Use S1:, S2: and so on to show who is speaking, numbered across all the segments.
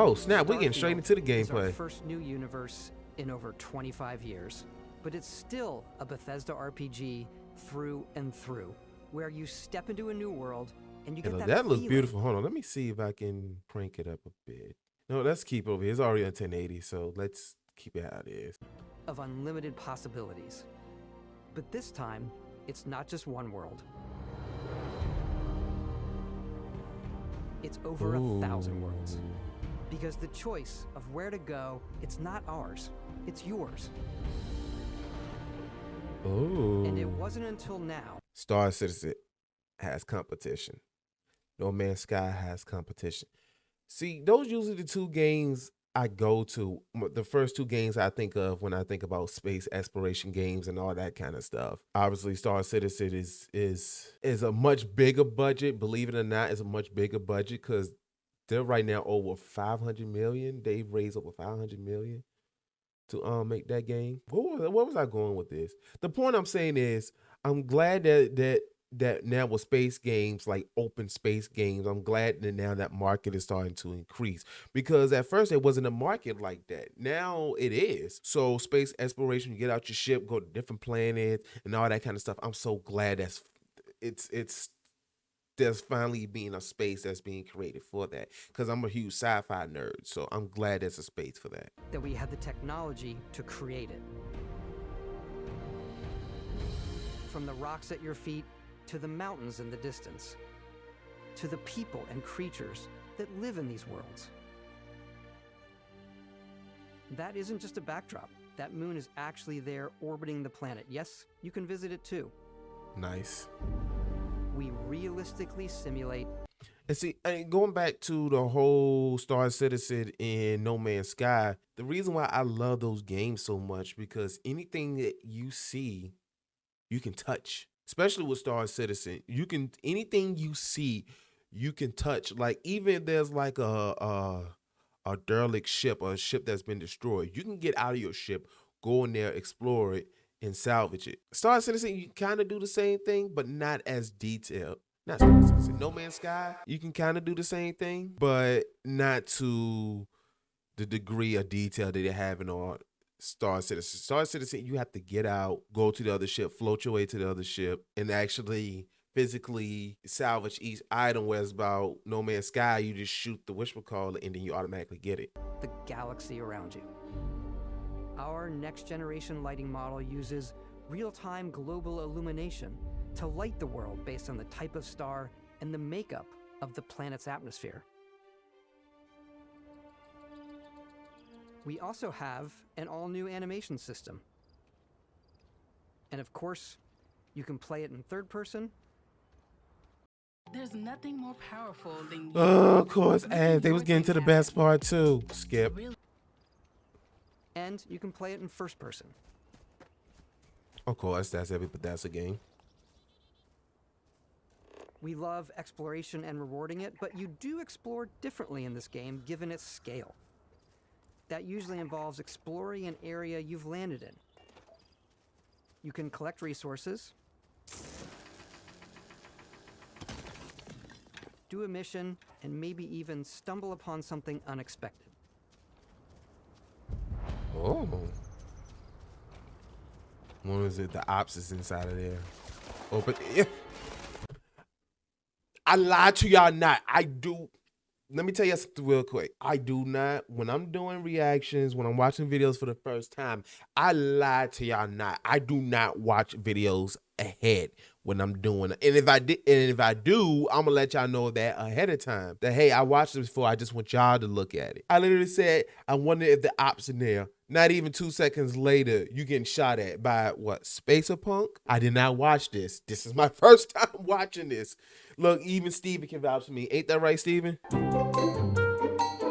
S1: Oh snap, we getting straight
S2: Starfield
S1: into the
S2: is our
S1: gameplay.
S2: first new universe in over 25 years, but it's still a Bethesda RPG through and through, where you step into a new world and you
S1: Hey,
S2: get
S1: look,
S2: that
S1: that looks
S2: feeling
S1: beautiful. Hold on, let me see if I can crank it up a bit. No, let's keep it over here. It's already on 1080, so let's keep it how it is.
S2: of unlimited possibilities. But this time, it's not just one world. It's over 1,000 worlds. Because the choice of where to go, it's not ours, it's yours.
S1: Oh.
S2: And it wasn't until now.
S1: Star Citizen has competition. No Man's Sky has competition. See, those usually the two games I go to. The first two games I think of when I think about space exploration games and all that kind of stuff. Obviously, Star Citizen is a much bigger budget. Believe it or not, it's a much bigger budget because they're right now over 500 million. They've raised over 500 million to make that game. What was I going with this? The point I'm saying is I'm glad that now with space games, like open space games, I'm glad that now that market is starting to increase, because at first it wasn't a market like that. Now it is. So space exploration, you get out your ship, go to different planets and all that kind of stuff. I'm so glad it's there's finally being a space that's being created for that, because I'm a huge sci-fi nerd, so I'm glad there's a space for that.
S2: That we had the technology to create it. From the rocks at your feet to the mountains in the distance, to the people and creatures that live in these worlds. That isn't just a backdrop. That moon is actually there orbiting the planet. Yes, you can visit it too.
S1: Nice.
S2: We realistically simulate.
S1: And see, going back to the whole Star Citizen and No Man's Sky, the reason why I love those games so much, because anything that you see, you can touch. Especially with Star Citizen, anything you see, you can touch. Like even if there's like a derelict ship or a ship that's been destroyed, you can get out of your ship, go in there, explore it, and salvage it. Star Citizen, you kind of do the same thing, but not as detailed. Not Star Citizen. No Man's Sky, you can kind of do the same thing, but not to the degree of detail that they have in all Star Citizen. Star Citizen, you have to get out, go to the other ship, float your way to the other ship, and actually physically salvage each item. Whereas about No Man's Sky, you just shoot the whatchamacallit and then you automatically get it.
S2: The galaxy around you. Our next generation lighting model uses real-time global illumination to light the world based on the type of star and the makeup of the planet's atmosphere. We also have an all-new animation system. And of course, you can play it in third person.
S3: There's nothing more powerful than you.
S1: Oh, of course, and they was getting to the best part too. Skip.
S2: And you can play it in first person.
S1: Of course, that's every Bethesda game.
S2: We love exploration and rewarding it, but you do explore differently in this game given its scale. That usually involves exploring an area you've landed in. You can collect resources, do a mission, and maybe even stumble upon something unexpected.
S1: Oh. What is it? The ops is inside of there. Open. Yeah. I lied to y'all not. I do. Let me tell you something real quick. I do not, when I'm doing reactions, when I'm watching videos for the first time, I lied to y'all not. I do not watch videos ahead when I'm doing it. And if I do, I'm gonna let y'all know that ahead of time. That hey, I watched this before. I just want y'all to look at it. I literally said, I wonder if the ops in there. Not even 2 seconds later, you getting shot at by what? Spacerpunk? I did not watch this. This is my first time watching this. Look, even Steven can vouch for me. Ain't that right, Steven?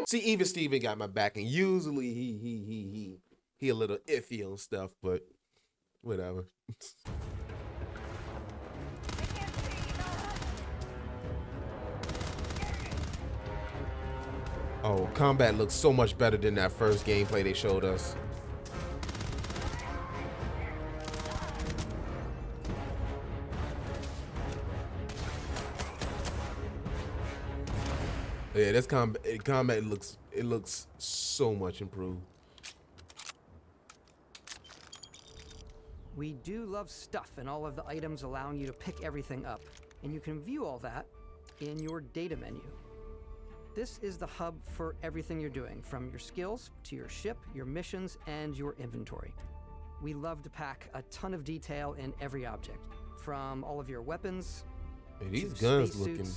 S1: See, even Steven got my back, and usually he a little iffy on stuff, but whatever. Oh, combat looks so much better than that first gameplay they showed us. Yeah, this combat looks so much improved.
S2: We do love stuff and all of the items allowing you to pick everything up, and you can view all that in your data menu. This is the hub for everything you're doing, from your skills to your ship, your missions, and your inventory. We love to pack a ton of detail in every object, from all of your weapons
S1: Hey, these
S2: to
S1: guns
S2: spacesuits,
S1: looking.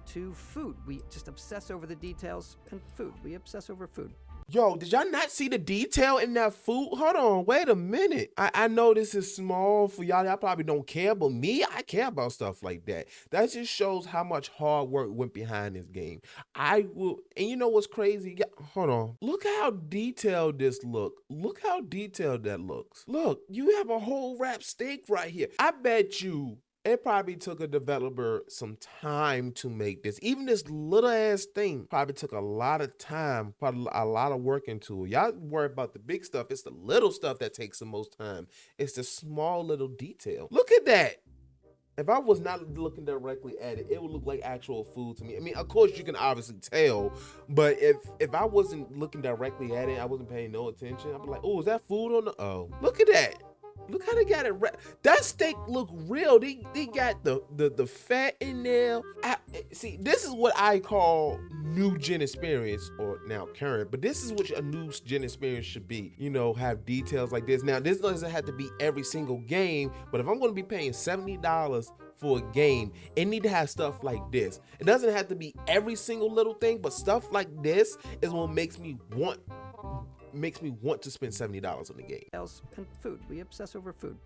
S2: to food. We just obsess over the details, and food. We obsess over food.
S1: Yo, did y'all not see the detail in that food? Hold on, wait a minute. I know this is small for y'all. Y'all probably don't care, but me, I care about stuff like that. That just shows how much hard work went behind this game. I will, and you know what's crazy? Hold on. Look how detailed this look. Look how detailed that looks. Look, you have a whole wrapped steak right here. I bet you it probably took a developer some time to make this. Even this little ass thing probably took a lot of time, probably a lot of work into it. Y'all worry about the big stuff. It's the little stuff that takes the most time. It's the small little detail. Look at that. If I was not looking directly at it, it would look like actual food to me. I mean, of course you can obviously tell, but if I wasn't looking directly at it, I wasn't paying no attention, I'd be like, oh, is that food on the, oh, look at that. Look how they got it. That steak look real. They got the fat in there. See, this is what I call new gen experience, or now current, but this is what a new gen experience should be. You know, have details like this. Now, this doesn't have to be every single game, but if I'm going to be paying $70 for a game, it need to have stuff like this. It doesn't have to be every single little thing, but stuff like this is what makes me want to spend $70 on the game.
S2: And food. We obsess over food.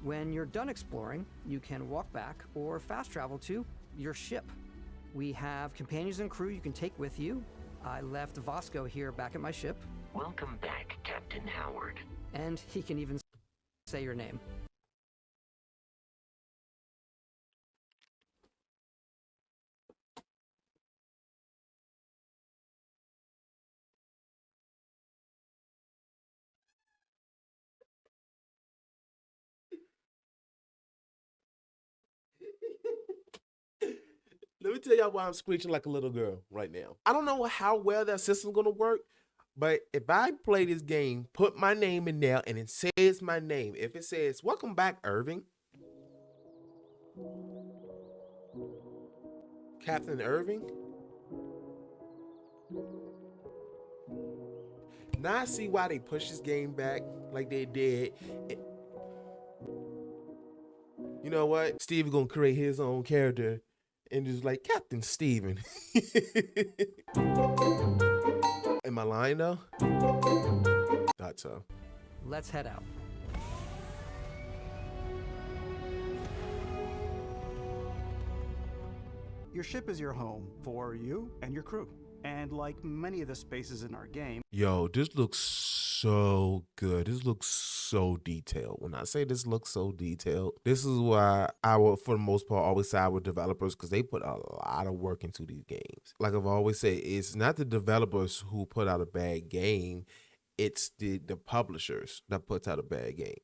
S2: When you're done exploring, you can walk back or fast travel to your ship. We have companions and crew you can take with you. I left Vasco here back at my ship.
S4: Welcome back, Captain Howard.
S2: And he can even say your name.
S1: Let me tell y'all why I'm screeching like a little girl right now. I don't know how well that system's gonna work, but if I play this game, put my name in there and it says my name. If it says, welcome back, Irving. Captain Irving. Now I see why they pushed this game back like they did. You know what? Steve gonna create his own character and just like Captain Steven. Am I lying though? Thought so.
S2: Let's head out.
S5: Your ship is your home for you and your crew. And like many of the spaces in our game,
S1: Yo, this looks so good. This looks so detailed. When I say this looks so detailed, this is why I will, for the most part, always side with developers, because they put a lot of work into these games. Like I've always said, it's not the developers who put out a bad game. It's the publishers that puts out a bad game,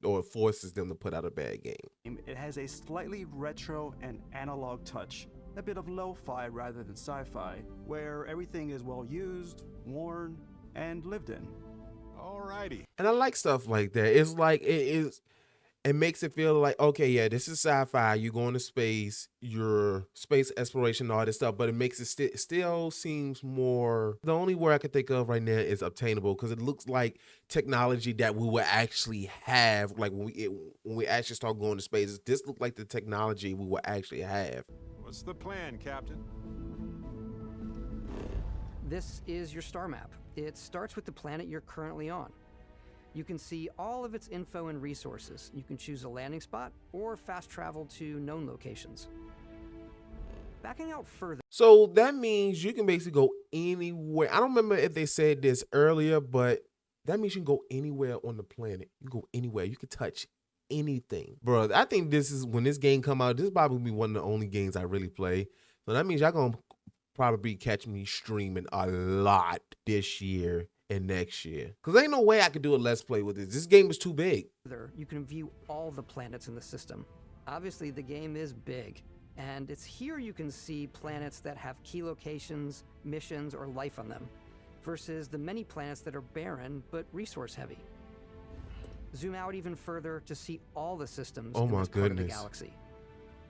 S1: or forces them to put out a bad game.
S5: it has a slightly retro and analog touch, a bit of lo-fi rather than sci-fi, where everything is well used, worn, and lived in.
S6: Alrighty.
S1: And I like stuff like that. It's like it makes it feel like, okay, yeah, this is sci-fi. You're going to space, your space exploration, all this stuff, but it makes it still seems more. The only word I can think of right now is obtainable, because it looks like technology that we will actually have. Like when we actually start going to space, this looks like the technology we will actually have.
S6: What's the plan, Captain?
S2: This is your star map. It starts with the planet you're currently on. You can see all of its info and resources. You can choose a landing spot or fast travel to known locations. Backing out further.
S1: So that means you can basically go anywhere. I don't remember if they said this earlier, but that means you can go anywhere on the planet. You can go anywhere. You can touch anything. Bro, I think this is, when this game come out, this is probably be one of the only games I really play. So that means y'all gonna probably catch me streaming a lot this year and next year, because ain't no way I could do a let's play with this. This game is too big.
S2: You can view all the planets in the system. Obviously, the game is big. And it's here you can see planets that have key locations, missions, or life on them, versus the many planets that are barren but resource heavy. Zoom out even further to see all the systems
S1: Oh
S2: in
S1: my
S2: this part of the
S1: goodness.
S2: galaxy.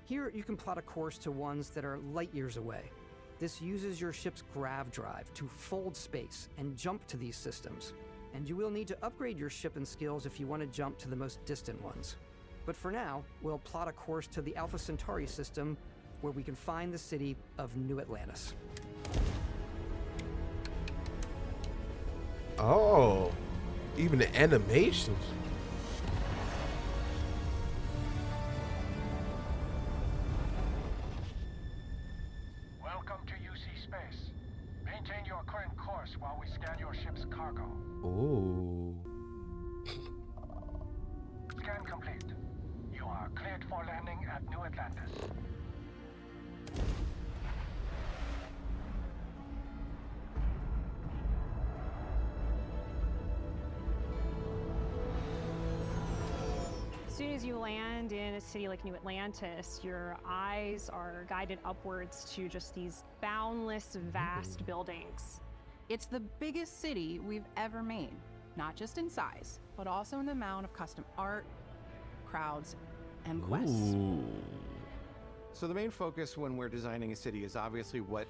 S2: Here you can plot a course to ones that are light years away. This uses your ship's grav drive to fold space and jump to these systems. And you will need to upgrade your ship and skills if you want to jump to the most distant ones. But for now, we'll plot a course to the Alpha Centauri system where we can find the city of New Atlantis.
S1: Oh, even the animations.
S7: Welcome to UC Space. Maintain your current course while we scan your ship's cargo.
S1: Ooh.
S7: Scan complete. You are cleared for landing at New Atlantis.
S8: As soon as you land in a city like New Atlantis, your eyes are guided upwards to just these boundless, vast buildings.
S3: It's the biggest city we've ever made, not just in size, but also in the amount of custom art, crowds, and quests.
S1: Ooh.
S9: So the main focus when we're designing a city is obviously what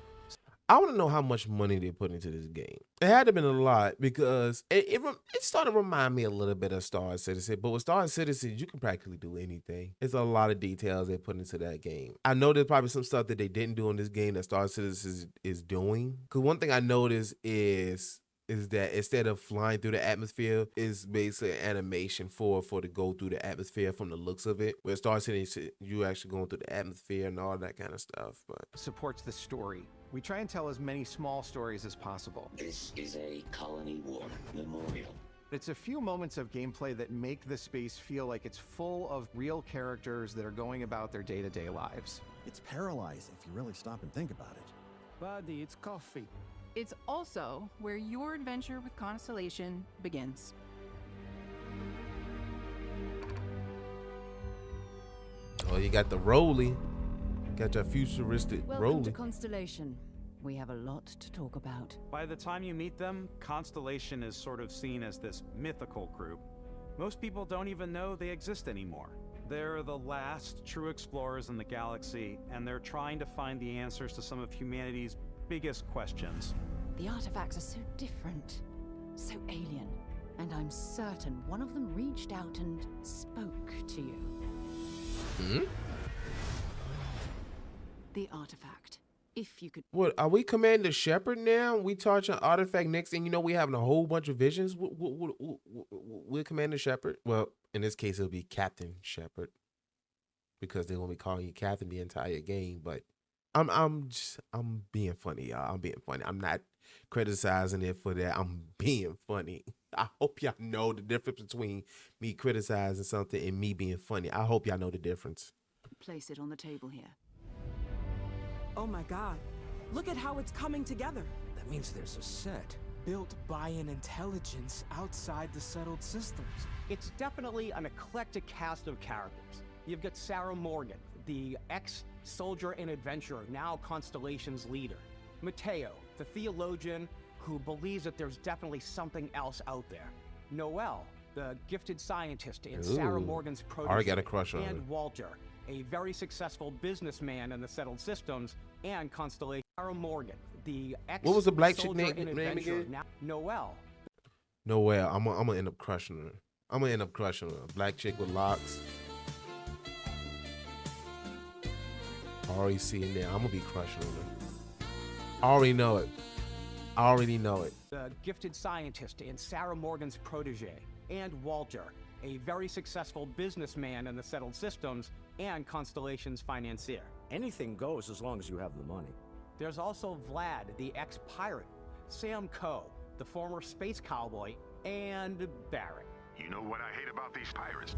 S1: I want to know how much money they put into this game. It had to have been a lot because it started to remind me a little bit of Star Citizen. But with Star Citizen, you can practically do anything. It's a lot of details they put into that game. I know there's probably some stuff that they didn't do in this game that Star Citizen is doing. Because one thing I noticed is that instead of flying through the atmosphere, is basically an animation for to go through the atmosphere from the looks of it. Where Star Citizen, you actually going through the atmosphere and all that kind of stuff. But
S9: supports the story. We try and tell as many small stories as possible.
S4: This is a Colony War memorial.
S9: It's a few moments of gameplay that make the space feel like it's full of real characters that are going about their day-to-day lives.
S10: It's paralyzing if you really stop and think about it.
S5: Buddy, it's coffee.
S3: It's also where your adventure with Constellation begins.
S1: oh, you got the Rolly. Got your futuristic
S11: Welcome
S1: Rolly.
S11: to Constellation. We have a lot to talk about.
S5: By the time you meet them, Constellation is sort of seen as this mythical group. Most people don't even know they exist anymore. They're the last true explorers in the galaxy, and they're trying to find the answers to some of humanity's biggest questions.
S11: The artifacts are so different, so alien, and I'm certain one of them reached out and spoke to you.
S1: Hmm?
S11: The artifact. If you could.
S1: What, are we Commander Shepard now? We touching artifact next thing you know, we having a whole bunch of visions. We're Commander Shepard. Well, in this case, it'll be Captain Shepard because they're gonna be calling you Captain the entire game. But I'm being funny, y'all. I'm being funny. I'm not criticizing it for that. I'm being funny. I hope y'all know the difference between me criticizing something and me being funny. I hope y'all know the difference.
S11: Place it on the table here.
S12: Oh my god, look at how it's coming together.
S13: That means there's a set built by an intelligence outside the settled systems.
S14: It's definitely an eclectic cast of characters. You've got Sarah Morgan, the ex-soldier and adventurer, now Constellation's leader. Mateo, the theologian who believes that there's definitely something else out there. Noel, the gifted scientist and Sarah Morgan's protege.
S1: Already got a crush on her.
S14: And Walter, a very successful businessman in the settled systems, and Constellation. Sarah Morgan, the ex.
S1: What was the black chick
S14: soldier
S1: name
S14: and
S1: again?
S14: adventurer, now Noel.
S1: Noelle. I'm gonna end up crushing her. I'm gonna end up crushing her. Black chick with locks. Already seeing there. I'm gonna be crushing her. I already know it. I already know it.
S14: The gifted scientist and Sarah Morgan's protege, and Walter, a very successful businessman in the settled systems, and Constellation's financier.
S13: Anything goes as long as you have the money.
S14: There's also Vlad, the ex-pirate, Sam Coe, the former space cowboy, and Barrett.
S7: You know what I hate about these pirates?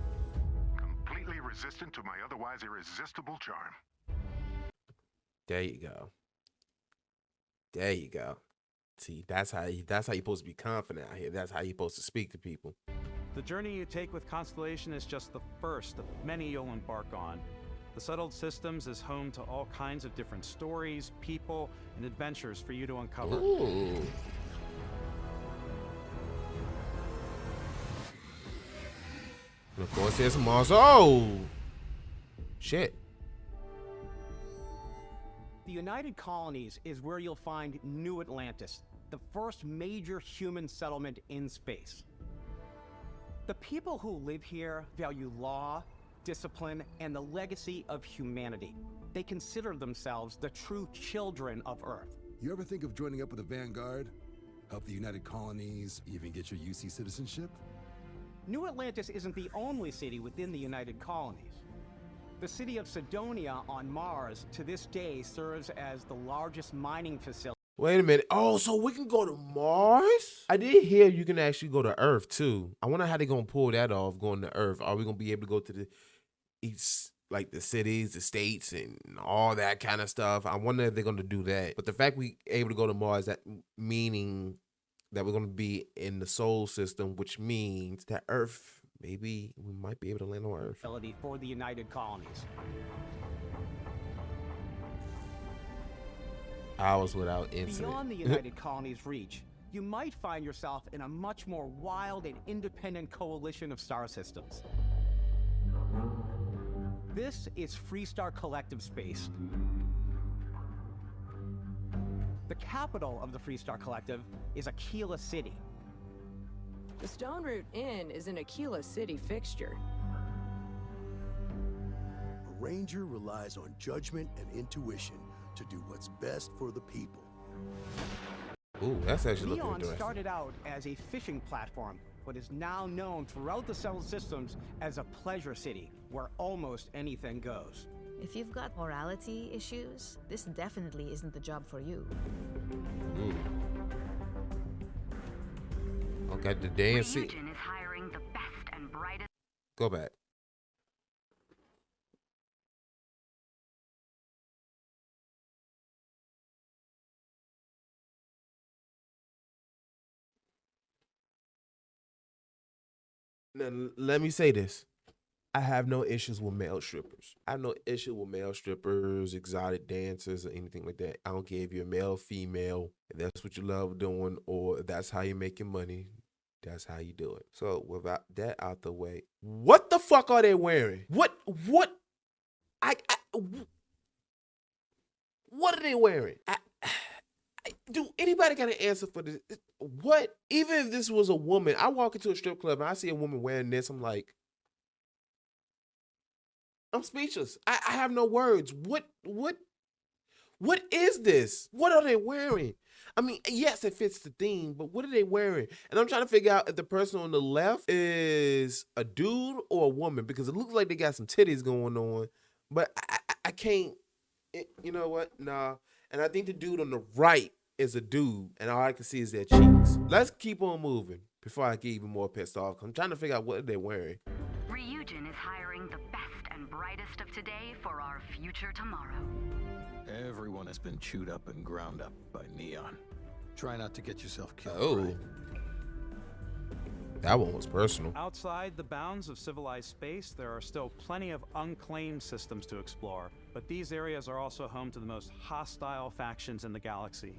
S7: Completely resistant to my otherwise irresistible charm.
S1: There you go. There you go. See, that's how you're supposed to be confident out here. That's how you're supposed to speak to people.
S5: The journey you take with Constellation is just the first of many you'll embark on. The settled systems is home to all kinds of different stories, people, and adventures for you to uncover.
S1: Ooh. And of course, there's Mars. Oh, shit.
S14: The United Colonies is where you'll find New Atlantis, the first major human settlement in space. The people who live here value law, discipline, and the legacy of humanity. They consider themselves the true children of Earth.
S15: You ever think of joining up with the Vanguard? Help the United Colonies, even get your UC citizenship?
S14: New Atlantis isn't the only city within the United Colonies. The city of Sidonia on Mars to this day serves as the largest mining facility.
S1: Wait a minute. Oh, so we can go to Mars? I did hear you can actually go to Earth too. I wonder how they're gonna pull that off, going to Earth. Are we gonna be able to go to the each, like the cities, the states, and all that kind of stuff? I wonder if they're gonna do that. But the fact we able to go to Mars, that meaning that we're gonna be in the solar system, which means that Earth, maybe we might be able to land on Earth.
S14: For the United Colonies.
S1: Hours without incident.
S14: Beyond the United Colonies' reach, you might find yourself in a much more wild and independent coalition of star systems. This is Freestar Collective Space. The capital of the Freestar Collective is Aquila City.
S16: The Stone Root Inn is an Aquila City fixture.
S17: A ranger relies on judgment and intuition to do what's best for the people.
S1: Ooh, that's actually looking
S14: Leon
S1: interesting.
S14: started out as a fishing platform, but is now known throughout the settled systems as a pleasure city where almost anything goes.
S18: If you've got morality issues, this definitely isn't the job for you.
S1: Ooh. Okay, the dance.
S19: Is hiring the best and brightest.
S1: Go back. Now, let me say this. I have no issues with male strippers. I have no issue with male strippers, exotic dancers, or anything like that. I don't care if you're male, female, if that's what you love doing, or if that's how you're making money, that's how you do it. So without that out the way, what the fuck are they wearing? What are they wearing? Do anybody got an answer for this? What? Even if this was a woman, I walk into a strip club and I see a woman wearing this, I'm like, I'm speechless. I have no words. What is this? What are they wearing? I mean, yes, it fits the theme, but what are they wearing? And I'm trying to figure out if the person on the left is a dude or a woman, because it looks like they got some titties going on, but I can't, you know what? Nah. And I think the dude on the right is a dude, and all I can see is their cheeks. Let's keep on moving before I get even more pissed off. I'm trying to figure out what they're wearing.
S19: Ryujin is hiring the best and brightest of today for our future tomorrow.
S20: Everyone has been chewed up and ground up by Neon.
S15: Try not to get yourself killed.
S1: Oh.
S15: Right?
S1: That one was personal.
S5: Outside the bounds of civilized space, there are still plenty of unclaimed systems to explore, but these areas are also home to the most hostile factions in the galaxy.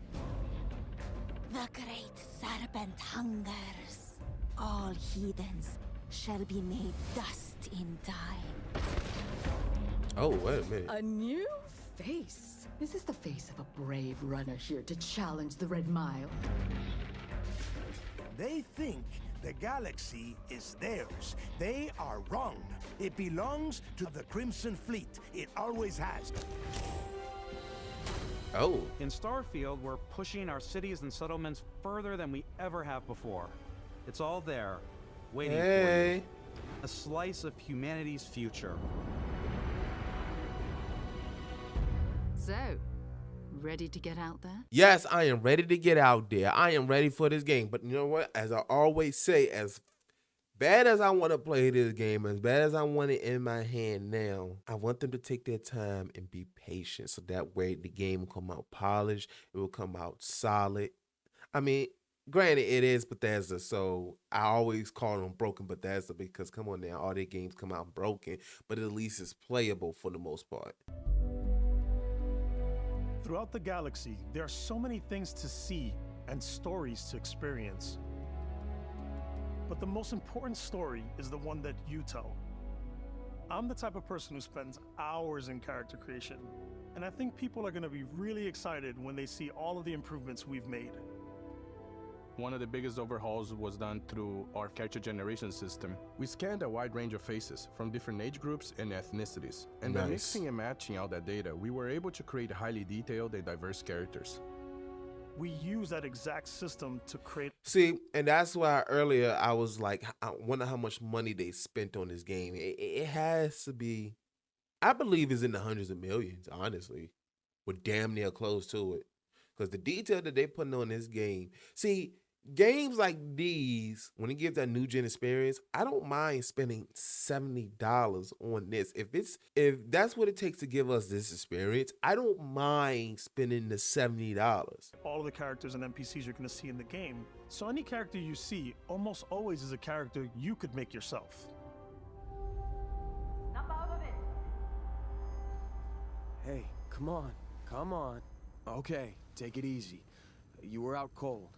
S11: The great serpent hungers. All heathens shall be made dust in time.
S1: Oh, wait a minute.
S11: A new face. Is this the face of a brave runner here to challenge the Red Mile?
S21: They think the galaxy is theirs. They are wrong. It belongs to the Crimson Fleet. It always has.
S1: Oh.
S5: In Starfield, we're pushing our cities and settlements further than we ever have before. It's all there, waiting for you. A slice of humanity's future.
S11: So, ready to get out there?
S1: Yes, I am ready to get out there. I am ready for this game. But you know what? As I always say, as bad as I want to play this game, as bad as I want it in my hand now, I want them to take their time and be patient. So that way the game will come out polished. It will come out solid. I mean, granted, it is Bethesda, so I always call them broken Bethesda because come on now, all their games come out broken, but at least it's playable for the most part.
S6: Throughout the galaxy, there are so many things to see and stories to experience. But the most important story is the one that you tell. I'm the type of person who spends hours in character creation, and I think people are going to be really excited when they see all of the improvements we've made.
S22: One of the biggest overhauls was done through our character generation system. We scanned a wide range of faces from different age groups and ethnicities. And by mixing and matching all that data, we were able to create highly detailed and diverse characters.
S6: We use that exact system to create.
S1: See, and that's why earlier I was like, I wonder how much money they spent on this game. It has to be, I believe it's in the hundreds of millions, honestly. We're damn near close to it. Because the detail that they putting on this game, see, games like these, when it gives that new gen experience, I don't mind spending $70 on this. If that's what it takes to give us this experience, I don't mind spending the $70.
S6: All of the characters and NPCs you're going to see in the game. So any character you see almost always is a character you could make yourself.
S13: Hey, come on, come on. Okay, take it easy. You were out cold.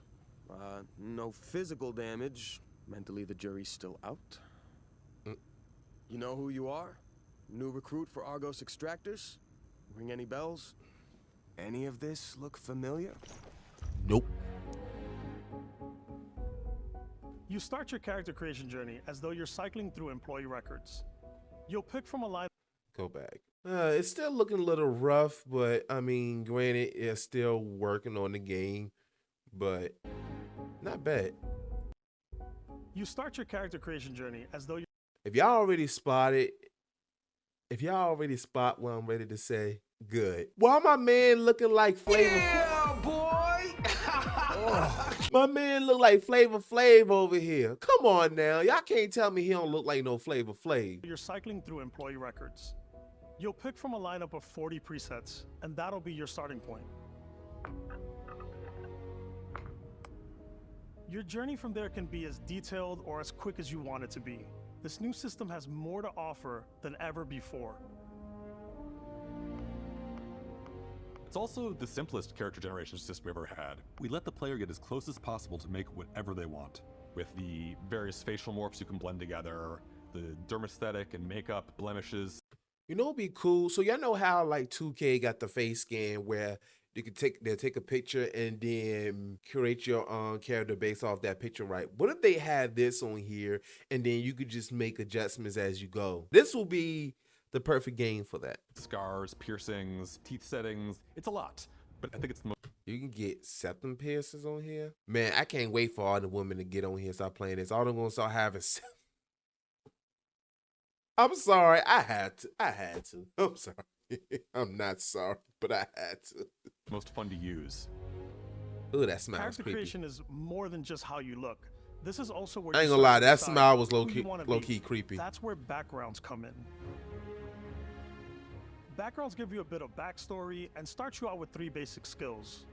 S13: No physical damage. Mentally, the jury's still out. You know who you are? New recruit for Argos Extractors? Ring any bells? Any of this look familiar?
S1: Nope.
S6: You start your character creation journey as though you're cycling through employee records. You'll pick from a line.
S1: Go back. It's still looking a little rough, but I mean, granted, it's still working on the game, but not bad.
S6: You start your character creation journey as though
S1: if y'all already spot what I'm ready to say, good. Why my man looking like Flavor?
S13: Yeah, boy!
S1: My man look like Flavor Flav over here. Come on now, y'all can't tell me he don't look like no Flavor Flav.
S6: You're cycling through employee records. You'll pick from a lineup of 40 presets, and that'll be your starting point. Your journey from there can be as detailed or as quick as you want it to be. This new system has more to offer than ever before.
S23: It's also the simplest character generation system we ever had. We let the player get as close as possible to make whatever they want. With the various facial morphs you can blend together, the dermesthetic and makeup blemishes.
S1: You know, it'd be cool. So y'all know how like 2K got the face scan where they'll take a picture and then curate your character based off that picture, right? What if they had this on here and then you could just make adjustments as you go? This will be the perfect game for that.
S23: Scars, piercings, teeth settings. It's a lot, but I think it's the most.
S1: You can get septum piercings on here. Man, I can't wait for all the women to get on here and start playing this. All they're gonna start having. I'm sorry, I had to. I'm sorry. I'm not sorry, but I had to.
S23: Most fun to use.
S1: Ooh, that smile was
S6: Character
S1: creepy.
S6: creation is more than just how you look. This is also where
S1: I ain't
S6: you
S1: gonna lie,
S6: start to
S1: that
S6: decide
S1: smile was
S6: who
S1: low-key
S6: you wanna be.
S1: creepy.
S6: That's where backgrounds come in. Backgrounds give you a bit of backstory and start you out with 3 basic skills.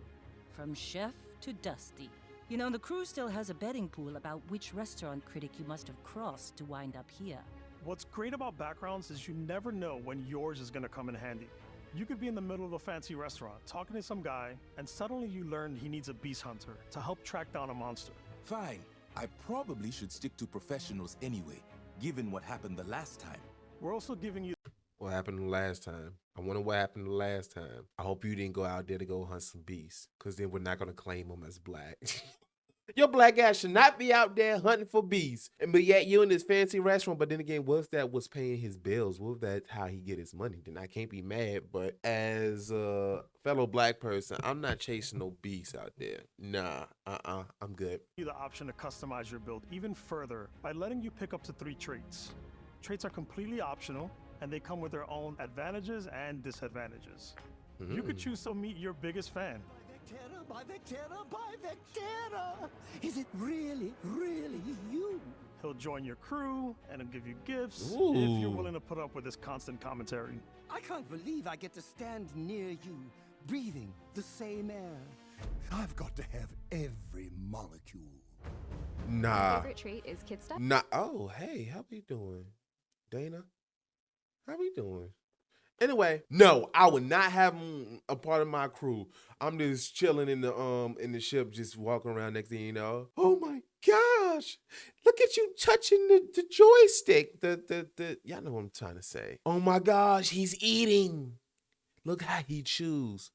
S24: From chef to Dusty. You know, the crew still has a betting pool about which restaurant critic you must have crossed to wind up here.
S6: What's great about backgrounds is you never know when yours is gonna come in handy. You could be in the middle of a fancy restaurant talking to some guy, and suddenly you learn he needs a beast hunter to help track down a monster.
S25: Fine. I probably should stick to professionals anyway, given what happened the last time.
S6: We're also giving you
S1: What happened the last time? I wonder what happened the last time. I hope you didn't go out there to go hunt some beasts, because then we're not going to claim them as black. Your black ass should not be out there hunting for beasts. But yet you in this fancy restaurant. But then again, what if that was paying his bills? What if that's how he get his money? Then I can't be mad. But as a fellow black person, I'm not chasing no beasts out there. Nah, I'm good.
S6: the option to customize your build even further by letting you pick up to 3 traits. Traits are completely optional, and they come with their own advantages and disadvantages. You could choose to meet your biggest fan.
S21: By Vectera, by Vectera! Is it really, really you?
S6: He'll join your crew, and he'll give you gifts
S21: Ooh.
S6: if you're willing to put up with his constant commentary.
S26: I can't believe I get to stand near you, breathing the same air.
S21: I've got to have every
S17: molecule.
S1: Nah.
S2: My favorite trait is kid stuff.
S1: Nah. Oh, hey, how we doing? Dana? How we doing? Anyway, no, I would not have him a part of my crew. I'm just chilling in the ship, just walking around. Next thing you know, oh my gosh, look at you touching the joystick. The y'all know what I'm trying to say. Oh my gosh, he's eating. Look how he chews.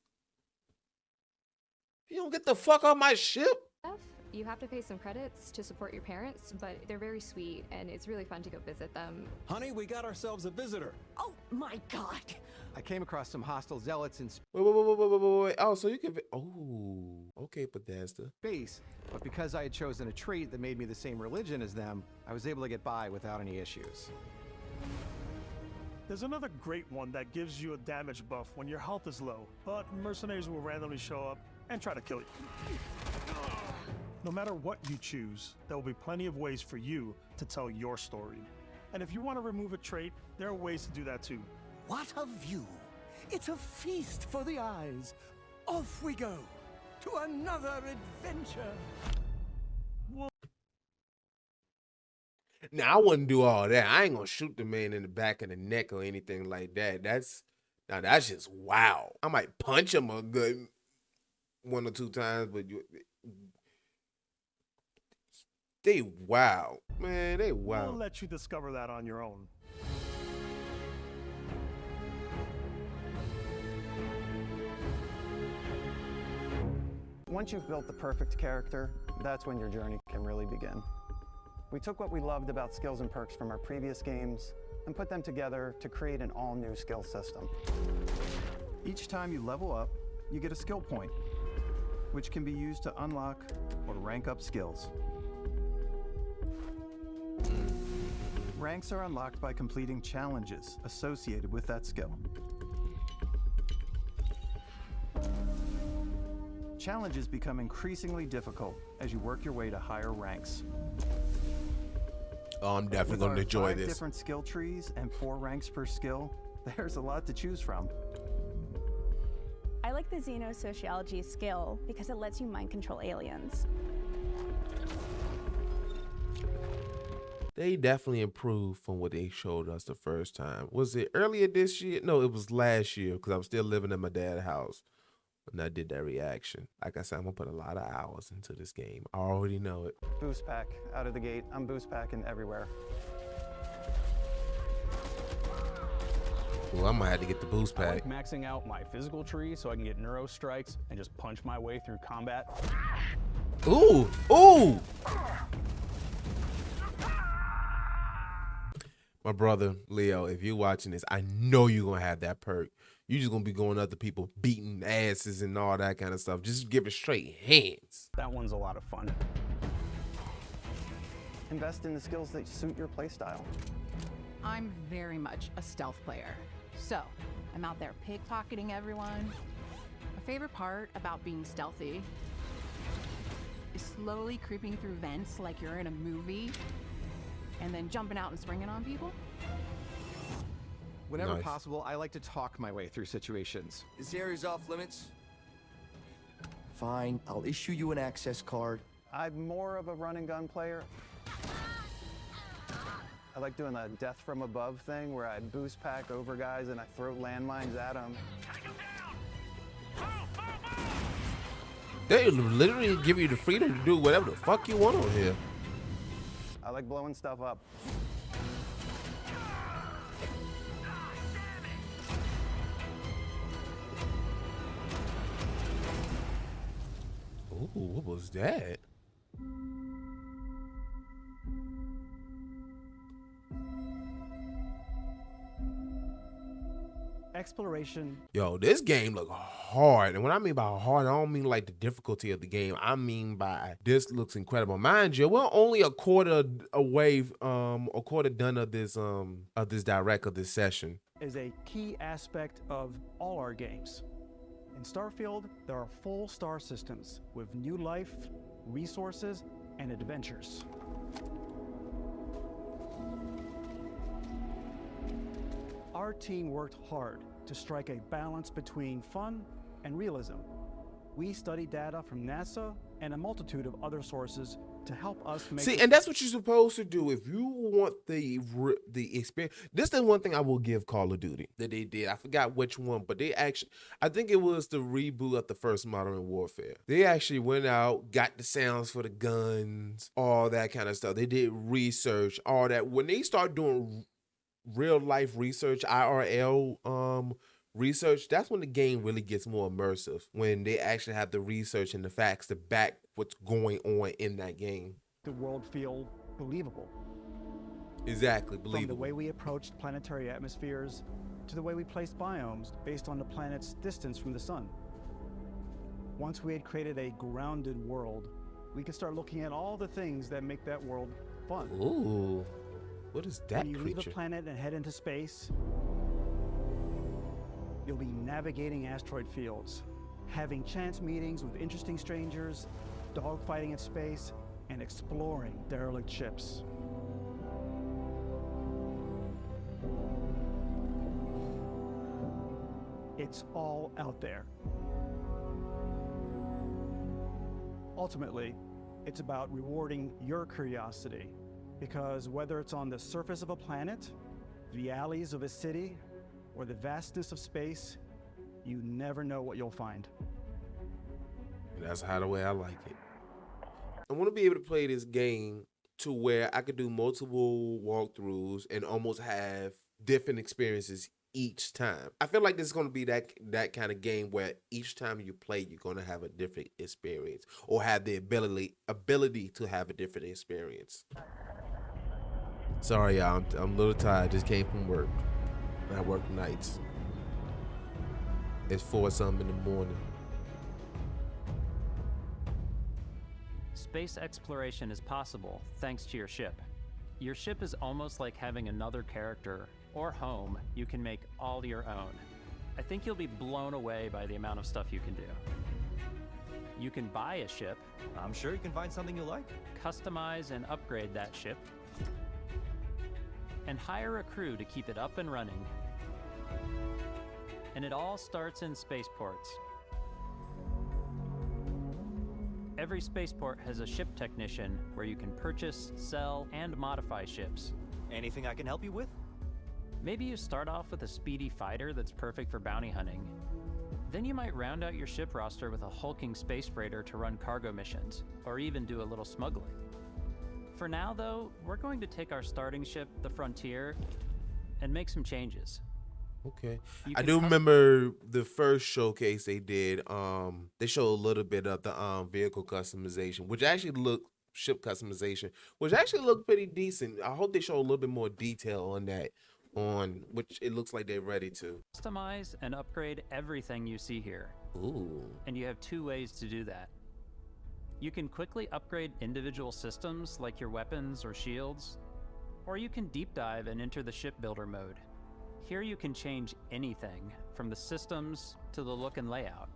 S1: You don't get the fuck off my ship.
S2: You have to pay some credits to support your parents, but they're very sweet and it's really fun to go visit them.
S3: Honey, we got ourselves a visitor.
S11: Oh my god!
S14: I came across some hostile zealots in
S1: Wait. Oh, so you can. Oh, okay, Bethesda.
S14: space, but because I had chosen a trait that made me the same religion as them, I was able to get by without any issues.
S6: There's another great one that gives you a damage buff when your health is low, but mercenaries will randomly show up and try to kill you. No matter what you choose, there will be plenty of ways for you to tell your story. And if you want to remove a trait, there are ways to do that too.
S21: What a view! It's a feast for the eyes. Off we go to another adventure.
S1: Now, I wouldn't do all that. I ain't gonna shoot the man in the back of the neck or anything like that. That's just wow. I might punch him a good 1 or 2 times, but they wow. Man, they wow.
S6: We'll let you discover that on your own.
S4: Once you've built the perfect character, that's when your journey can really begin. We took what we loved about skills and perks from our previous games and put them together to create an all-new skill system. Each time you level up, you get a skill point, which can be used to unlock or rank up skills. Ranks are unlocked by completing challenges associated with that skill. Challenges become increasingly difficult as you work your way to higher ranks.
S1: Oh, I'm definitely going to enjoy this.
S4: With 5 different skill trees and 4 ranks per skill, there's a lot to choose from.
S8: I like the xenosociology skill because it lets you mind control aliens.
S1: They definitely improved from what they showed us the first time. Was it earlier this year? No, it was last year because I was still living in my dad's house when I did that reaction. Like I said, I'm going to put a lot of hours into this game. I already know it.
S4: Boost pack out of the gate. I'm boost packing everywhere.
S1: Well, I might have to get the boost
S5: I
S1: pack.
S5: like maxing out my physical tree so I can get neuro strikes and just punch my way through combat.
S1: Ooh, ooh! My brother, Leo, if you're watching this, I know you're going to have that perk. You're just going to be going up to people, beating asses and all that kind of stuff. Just give it straight hands.
S5: That one's a lot of fun.
S4: Invest in the skills that suit your playstyle.
S11: I'm very much a stealth player. So, I'm out there pickpocketing everyone. My favorite part about being stealthy is slowly creeping through vents like you're in a movie and then jumping out and springing on people.
S14: Whenever
S1: Nice.
S14: possible, I like to talk my way through situations.
S9: This area's off limits. Fine, I'll issue you an access card.
S4: I'm more of a run and gun player. I like doing the death from above thing where I boost pack over guys and I throw landmines at them.
S1: They literally give you the freedom to do whatever the fuck you want on here.
S4: I like blowing stuff up.
S1: Ooh, what was that?
S6: Exploration.
S1: Yo, this game look hard. And when I mean by hard, I don't mean like the difficulty of the game. I mean by this looks incredible. Mind you, we're only a quarter away, a quarter done of this direct of this session.
S6: Is a key aspect of all our games. In Starfield, there are full star systems with new life, resources, and adventures. Our team worked hard to strike a balance between fun and realism. We studied data from NASA,
S7: and a multitude of other sources to help us make.
S1: See, and that's what you're supposed to do if you want the experience. This is the one thing I will give Call of Duty that they did. I forgot which one, but they actually, I think it was the reboot of the first Modern Warfare. They actually went out, got the sounds for the guns, all that kind of stuff. They did research, all that. When they start doing real life research, IRL research, that's when the game really gets more immersive, when they actually have the research and the facts to back what's going on in that game.
S7: The world feel believable.
S1: Exactly,
S7: From the
S1: believable.
S7: way we approached planetary atmospheres to the way we placed biomes based on the planet's distance from the sun. Once we had created a grounded world, we could start looking at all the things that make that world fun.
S1: Ooh, what is that
S7: When you leave a
S1: creature?
S7: planet and head into space, you'll be navigating asteroid fields, having chance meetings with interesting strangers, dogfighting in space, and exploring derelict ships. It's all out there. Ultimately, it's about rewarding your curiosity, because whether it's on the surface of a planet, the alleys of a city, or the vastness of space, you never know what you'll find.
S1: That's how the way I like it. I want to be able to play this game to where I could do multiple walkthroughs and almost have different experiences each time. I feel like this is going to be that kind of game where each time you play, you're going to have a different experience or have the ability to have a different experience. Sorry, y'all. I'm a little tired. Just came from work. I work nights. It's 4-something in the morning.
S10: Space exploration is possible thanks to your ship. Your ship is almost like having another character or home you can make all your own. I think you'll be blown away by the amount of stuff you can do. You can buy a ship.
S12: I'm sure you can find something you like.
S10: Customize and upgrade that ship. And hire a crew to keep it up and running. And it all starts in spaceports. Every spaceport has a ship technician where you can purchase, sell, and modify ships.
S12: Anything I can help you with?
S10: Maybe you start off with a speedy fighter that's perfect for bounty hunting. Then you might round out your ship roster with a hulking space freighter to run cargo missions, or even do a little smuggling. For now, though, we're going to take our starting ship, the Frontier, and make some changes.
S1: Okay.
S10: You
S1: I
S10: can
S1: do remember the first showcase they did. They showed a little bit of the vehicle customization, which actually looked ship customization, which actually looked pretty decent. I hope they show a little bit more detail on that, on which it looks like they're ready to.
S10: Customize and upgrade everything you see here.
S1: Ooh.
S10: And you have two ways to do that. You can quickly upgrade individual systems like your weapons or shields, or you can deep dive and enter the shipbuilder mode. Here you can change anything, from the systems to the look and layout.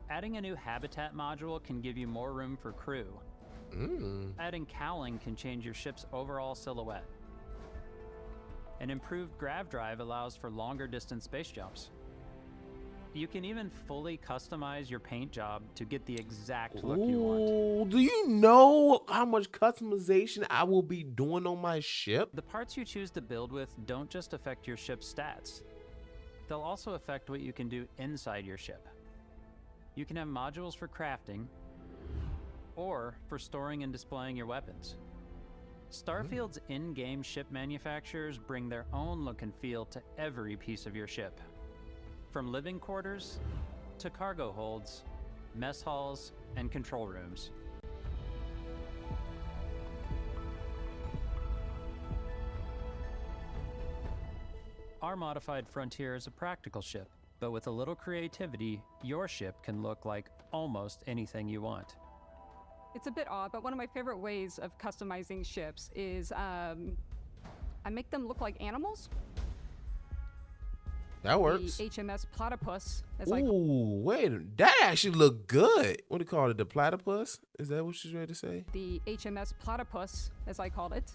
S10: Adding a new habitat module can give you more room for crew. Adding cowling can change your ship's overall silhouette. An improved grav drive allows for longer distance space jumps. You can even fully customize your paint job to get the exact look you want.
S1: Ooh, do you know how much customization I will be doing on my ship?
S10: The parts you choose to build with don't just affect your ship's stats. They'll also affect what you can do inside your ship. You can have modules for crafting, or for storing and displaying your weapons. Starfield's in-game ship manufacturers bring their own look and feel to every piece of your ship. From living quarters to cargo holds, mess halls, and control rooms. Our modified Frontier is a practical ship, but with a little creativity, your ship can look like almost anything you want.
S2: It's a bit odd, but one of my favorite ways of customizing ships is I make them look like animals.
S1: That works.
S2: The HMS Platypus, as
S1: Ooh, wait, that actually looked good. What do you call it? The platypus? Is that what she's ready to say?
S2: the HMS Platypus, as I called it,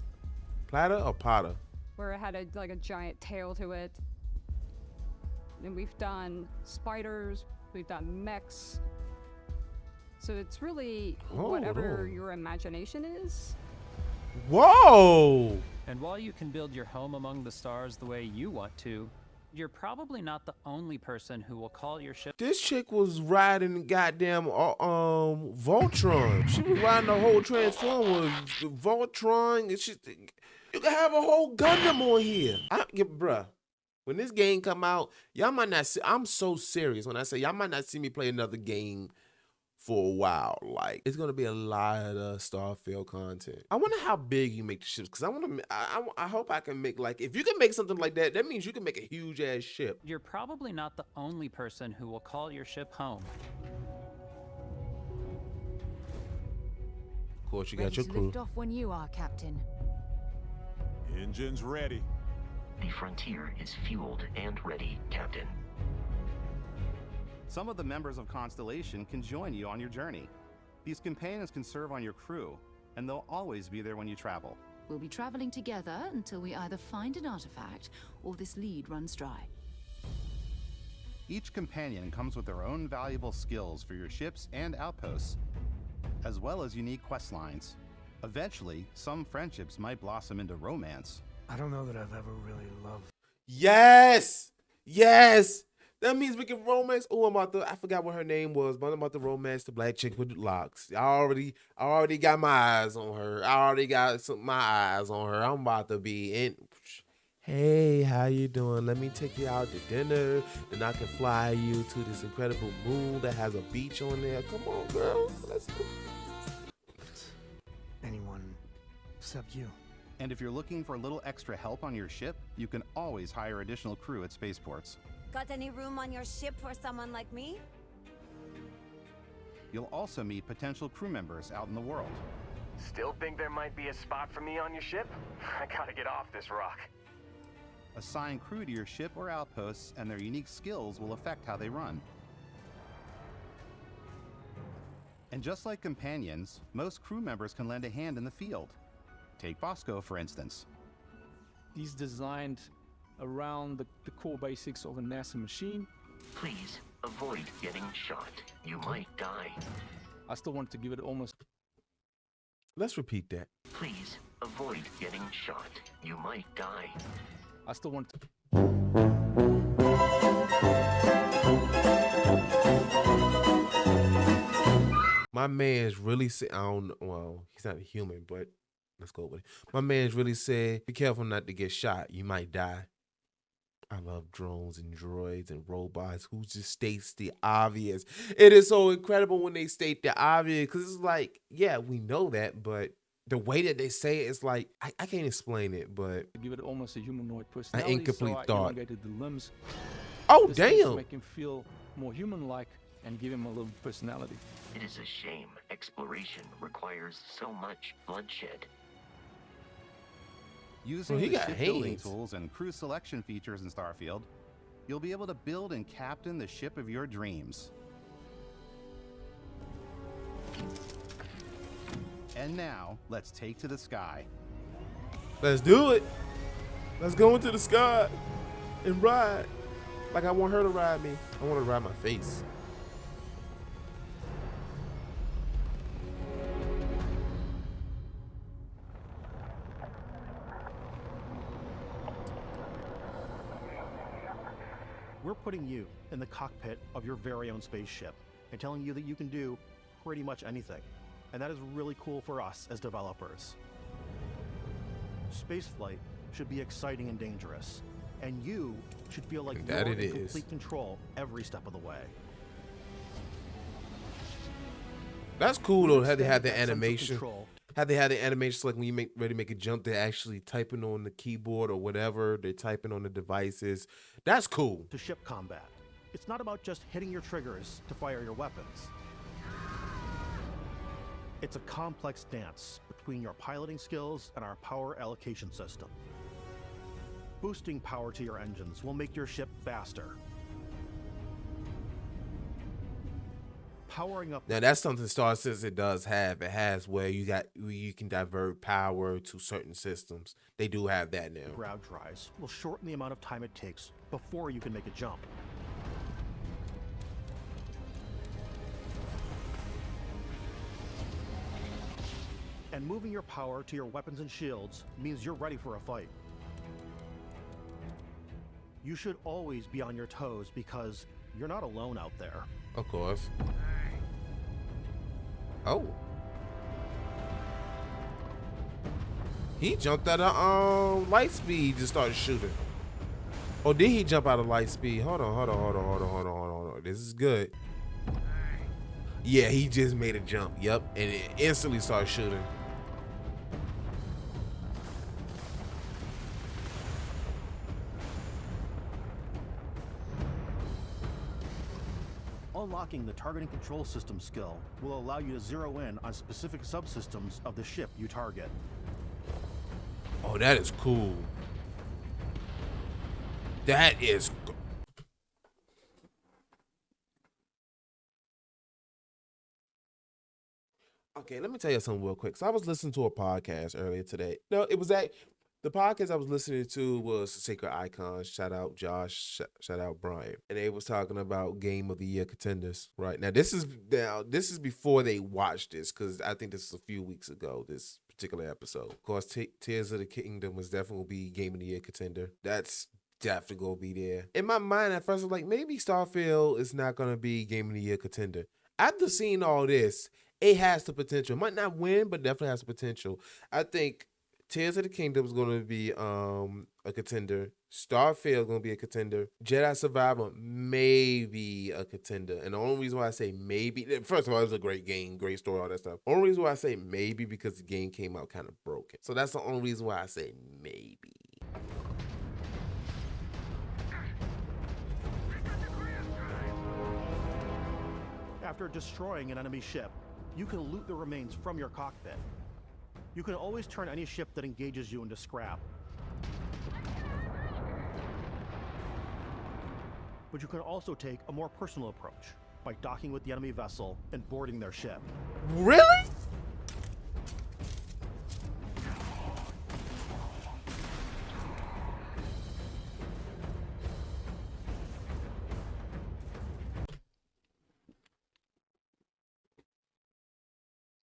S1: Platter or Potter?
S2: where it had like a giant tail to it. And we've done spiders, we've done mechs, So it's really
S1: Oh,
S2: whatever
S1: no.
S2: your imagination is.
S1: Whoa!
S10: And while you can build your home among the stars the way you want to, you're probably not the only person who will call your ship.
S1: This chick was riding the goddamn Voltron. She was riding the whole Transformers, the Voltron. And shit. You can have a whole Gundam on here. Bruh, when this game come out, y'all might not see. I'm so serious when I say y'all might not see me play another game for a while. Like, it's gonna be a lot of Starfield content. I wonder how big you make the ships, because I hope I can make, like, if you can make something like that, that means you can make a huge ass ship.
S10: You're probably not the only person who will call your ship home.
S1: Of course, you got
S15: Ready
S1: your
S15: to
S1: crew.
S15: lift off when you are, Captain.
S16: Engines ready.
S18: The frontier is fueled and ready, Captain.
S19: Some of the members of Constellation can join you on your journey. These companions can serve on your crew, and they'll always be there when you travel.
S15: We'll be traveling together until we either find an artifact or this lead runs dry.
S19: Each companion comes with their own valuable skills for your ships and outposts, as well as unique quest lines. Eventually, some friendships might blossom into romance.
S17: I don't know that I've ever really loved.
S1: Yes! Yes! That means we can romance. Oh, I forgot what her name was, but I'm about to romance the black chick with the locks. I already got my eyes on her. I already got my eyes on her. I'm about to be in. Hey, how you doing? Let me take you out to dinner. Then I can fly you to this incredible moon that has a beach on there. Come on, girl. Let's go.
S17: Anyone except you.
S19: And if you're looking for a little extra help on your ship, you can always hire additional crew at spaceports.
S20: Got any room on your ship for someone like me?
S19: You'll also meet potential crew members out in the world.
S22: Still think there might be a spot for me on your ship? I gotta get off this rock.
S19: Assign crew to your ship or outposts, and their unique skills will affect how they run. And just like companions, most crew members can lend a hand in the field. Take Bosco, for instance.
S27: He's designed around the core basics of a NASA machine.
S18: Please avoid getting shot. You might die.
S27: I still want to give it almost.
S1: Let's repeat that.
S18: Please avoid getting shot. You might die.
S27: I still want to.
S1: My man's really said, I don't know, well, he's not a human, but let's go with it. My man's really said, be careful not to get shot. You might die. I love drones and droids and robots who just states the obvious. It is so incredible when they state the obvious, because it's like, yeah, we know that, but the way that they say it, it's like, I can't explain it, but
S27: Give it almost a humanoid personality.
S1: an incomplete
S27: so I
S1: thought.
S27: elongated the limbs.
S1: Oh,
S27: This thing to
S1: damn.
S27: make him feel more human-like and give him a little personality.
S18: It is a shame exploration requires so much bloodshed.
S19: Using
S1: he
S19: the
S1: got
S19: shipbuilding
S1: hands.
S19: tools and crew selection features in Starfield, you'll be able to build and captain the ship of your dreams. And now, let's take to the sky.
S1: Let's do it. Let's go into the sky and ride. Like I want her to ride me. I want her to ride my face.
S7: We're putting you in the cockpit of your very own spaceship and telling you that you can do pretty much anything. And that is really cool for us as developers. Spaceflight should be exciting and dangerous, and you should feel like
S1: And
S7: you're
S1: that
S7: in
S1: it is.
S7: complete control every step of the way.
S1: That's cool though. Had they had the
S7: That sense of
S1: animation.
S7: control.
S1: Had they had the animation, like when you ready to make a jump, they're actually typing on the keyboard or whatever. They're typing on the devices. That's cool.
S7: To ship combat, it's not about just hitting your triggers to fire your weapons. It's a complex dance between your piloting skills and our power allocation system. Boosting power to your engines will make your ship faster. Powering up.
S1: Now that's something Star Citizen does have. It has where you can divert power to certain systems. They do have that now.
S7: Ground tries will shorten the amount of time it takes before you can make a jump.
S3: And moving your power to your weapons and shields means you're ready for a fight. You should always be on your toes because you're not alone out there.
S1: Of course. Oh. He jumped out of light speed, just started shooting. Or did he jump out of light speed? Hold on. This is good. Yeah, he just made a jump. Yep, and it instantly started shooting.
S3: Unlocking the targeting control system skill will allow you to zero in on specific subsystems of the ship you target.
S1: Oh, that is cool. That is okay, let me tell you something real quick. So I was listening to a podcast earlier today. No, it was the podcast I was listening to was Sacred Icons. Shout out Josh, shout out Brian. And they was talking about Game of the Year contenders. Right. Now this is before they watched this, because I think this is a few weeks ago, this particular episode. Of course, Tears of the Kingdom was definitely gonna be Game of the Year contender. That's definitely gonna be there. In my mind at first I was like, maybe Starfield is not gonna be Game of the Year contender. After seeing all this, it has the potential. Might not win, but definitely has the potential. I think Tears of the Kingdom is going to be a contender. Starfield is going to be a contender. Jedi Survivor maybe a contender. And the only reason why I say maybe, first of all, it was a great game, great story, all that stuff. Only reason why I say maybe because the game came out kind of broken. So that's the only reason why I say maybe.
S3: After destroying an enemy ship, you can loot the remains from your cockpit. You can always turn any ship that engages you into scrap. But you can also take a more personal approach by docking with the enemy vessel and boarding their ship.
S1: Really?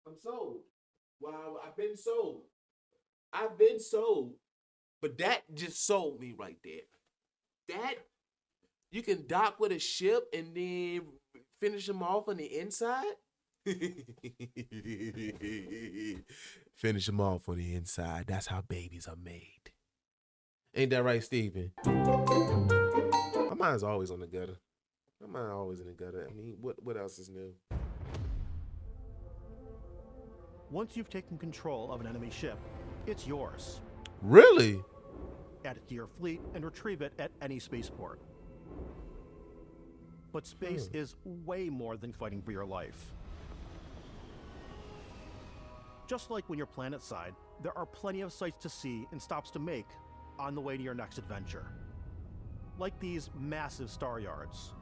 S1: I'm sold. Wow, I've been sold. But that just sold me right there. That you can dock with a ship and then finish them off on the inside. Finish them off on the inside. That's how babies are made. Ain't that right, Steven? My mind's always on the gutter. My mind always in the gutter. I mean, what else is new?
S3: Once you've taken control of an enemy ship, it's yours.
S1: Really?
S3: Add it to your fleet and retrieve it at any spaceport. But space is way more than fighting for your life. Just like when you're planetside, there are plenty of sights to see and stops to make on the way to your next adventure. Like these massive star yards.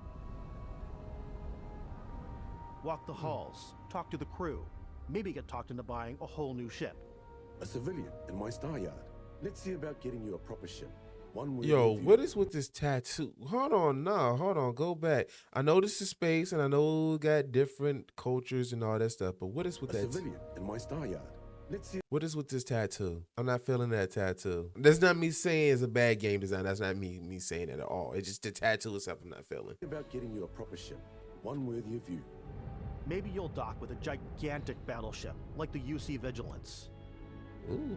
S3: Walk the halls, talk to the crew, maybe get talked into buying a whole new ship.
S17: A civilian in my star yard. Let's see about getting you a proper ship. One with
S1: Yo, what is with this tattoo? Hold on, go back. I know this is space and I know we got different cultures and all that stuff, but what is with that?
S17: A civilian in my star yard. Let's see.
S1: What is with this tattoo? I'm not feeling that tattoo. That's not me saying it's a bad game design. That's not me saying that at all. It's just the tattoo itself I'm not feeling.
S17: About getting you a proper ship. One worthy of you.
S3: Maybe you'll dock with a gigantic battleship, like the UC Vigilance.
S1: Ooh.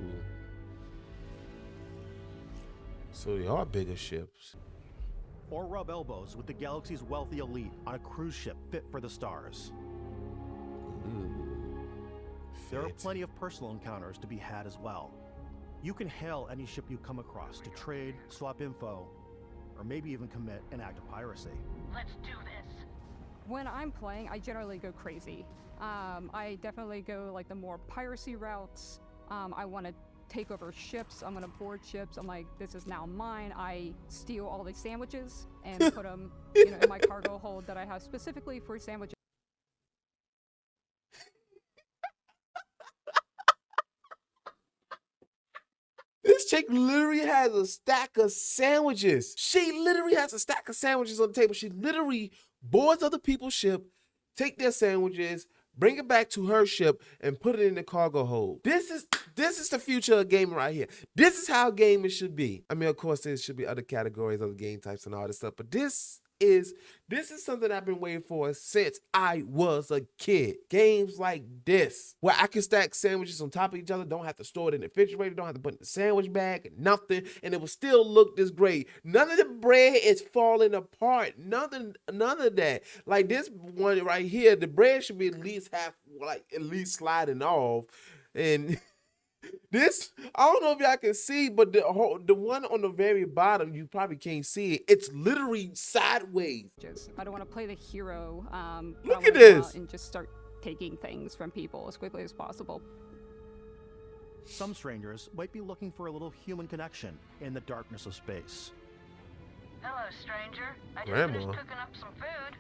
S1: So they are bigger ships.
S3: Or rub elbows with the galaxy's wealthy elite on a cruise ship fit for the stars.
S1: Ooh.
S3: There are plenty of personal encounters to be had as well. You can hail any ship you come across to trade, swap info, or maybe even commit an act of piracy.
S2: Let's do this. When I'm playing, I generally go crazy. I definitely go like the more piracy routes. I want to take over ships. I'm going to board ships. I'm like, this is now mine. I steal all the sandwiches and put them in my cargo hold that I have specifically for sandwiches.
S1: This chick literally has a stack of sandwiches. She literally has a stack of sandwiches on the table. She literally boards other people's ship, take their sandwiches, Bring it back to her ship and put it in the cargo hold. This is the future of gaming right here. This is how gaming should be. I mean, of course, there should be other categories, other game types and all this stuff, but this is something I've been waiting for since I was a kid. Games like this, where I can stack sandwiches on top of each other, don't have to store it in the refrigerator, don't have to put it in the sandwich bag, nothing, and it will still look this great. None of the bread is falling apart. None of that. Like this one right here, the bread should be at least sliding off. And this, I don't know if y'all can see, but the one on the very bottom, you probably can't see it. It's literally sideways.
S2: I don't want to play the hero.
S1: Look at this.
S2: And just start taking things from people as quickly as possible.
S3: Some strangers might be looking for a little human connection in the darkness of space.
S8: Hello, stranger. I just
S1: Grandma.
S8: finished cooking up some food.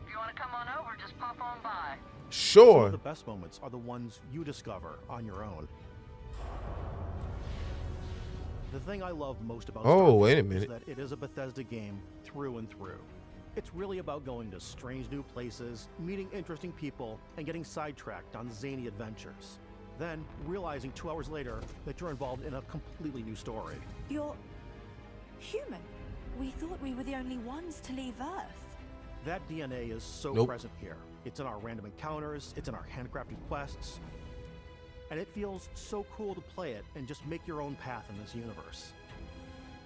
S8: If you want to come on over, just pop on by.
S3: Some
S1: Sure.
S3: of the best moments are the ones you discover on your own. The thing I love most about
S1: Oh, wait a
S3: Starfield
S1: minute.
S3: is that it is a Bethesda game through and through. It's really about going to strange new places, meeting interesting people, and getting sidetracked on zany adventures. Then, realizing 2 hours later that you're involved in a completely new story.
S13: You're human. We thought we were the only ones to leave Earth.
S3: That DNA is so
S1: Nope.
S3: present here. It's in our random encounters, it's in our handcrafted quests, and it feels so cool to play it and just make your own path in this universe.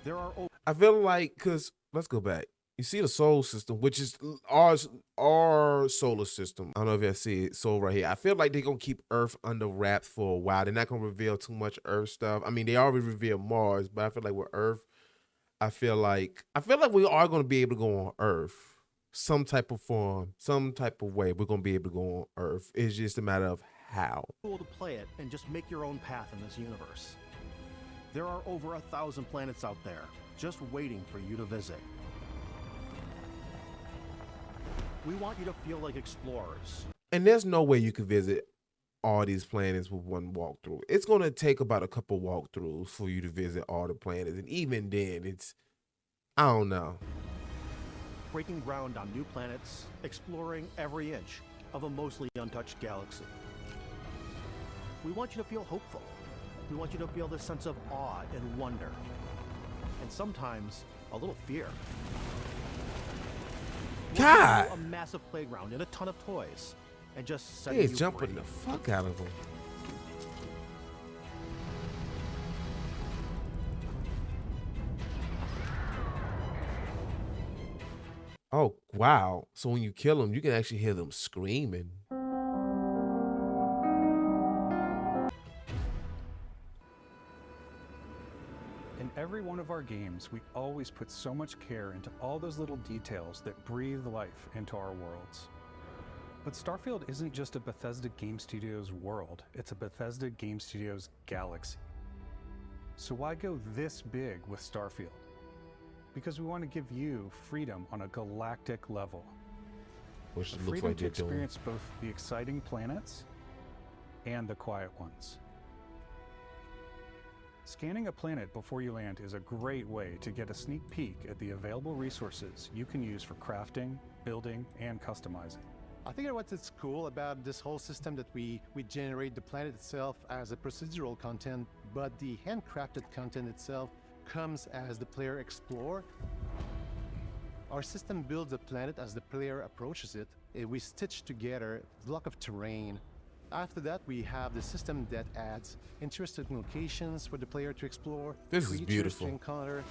S3: There are
S1: I feel like, because let's go back. You see the solar system, which is our solar system. I don't know if y'all see it, Sol right here. I feel like they're going to keep Earth under wraps for a while. They're not going to reveal too much Earth stuff. I mean, they already revealed Mars, but I feel like with Earth, I feel like we are going to be able to go on Earth. Some type of form, some type of way, we're going to be able to go on Earth. It's just a matter of how.
S3: cool to play it and just make your own path in this universe. There are over 1,000 planets out there, just waiting for you to visit. We want you to feel like explorers.
S1: And there's no way you can visit all these planets with one walkthrough. It's going to take about a couple walkthroughs for you to visit all the planets. And even then, I don't know.
S3: Breaking ground on new planets, exploring every inch of a mostly untouched galaxy. We want you to feel hopeful. We want you to feel this sense of awe and wonder. And sometimes, a little fear. We want
S1: God!
S3: you to a massive playground and a ton of toys. And just set
S1: They
S3: you
S1: is jumping
S3: free.
S1: the fuck out of them. Oh, wow. So when you kill them, you can actually hear them screaming.
S21: In every one of our games, we always put so much care into all those little details that breathe life into our worlds. But Starfield isn't just a Bethesda Game Studios world, it's a Bethesda Game Studios galaxy. So why go this big with Starfield? Because we want to give you freedom on a galactic level.
S1: Which
S21: The
S1: looks
S21: freedom
S1: like
S21: to
S1: they're doing.
S21: experience both the exciting planets and the quiet ones. Scanning a planet before you land is a great way to get a sneak peek at the available resources you can use for crafting, building, and customizing.
S23: I think what's cool about this whole system that we generate the planet itself as a procedural content, but the handcrafted content itself comes as the player explore. Our system builds a planet as the player approaches it. We stitch together a block of terrain. After that, we have the system that adds interesting locations for the player to explore.
S1: This is
S23: creatures
S1: beautiful.
S23: to encounter.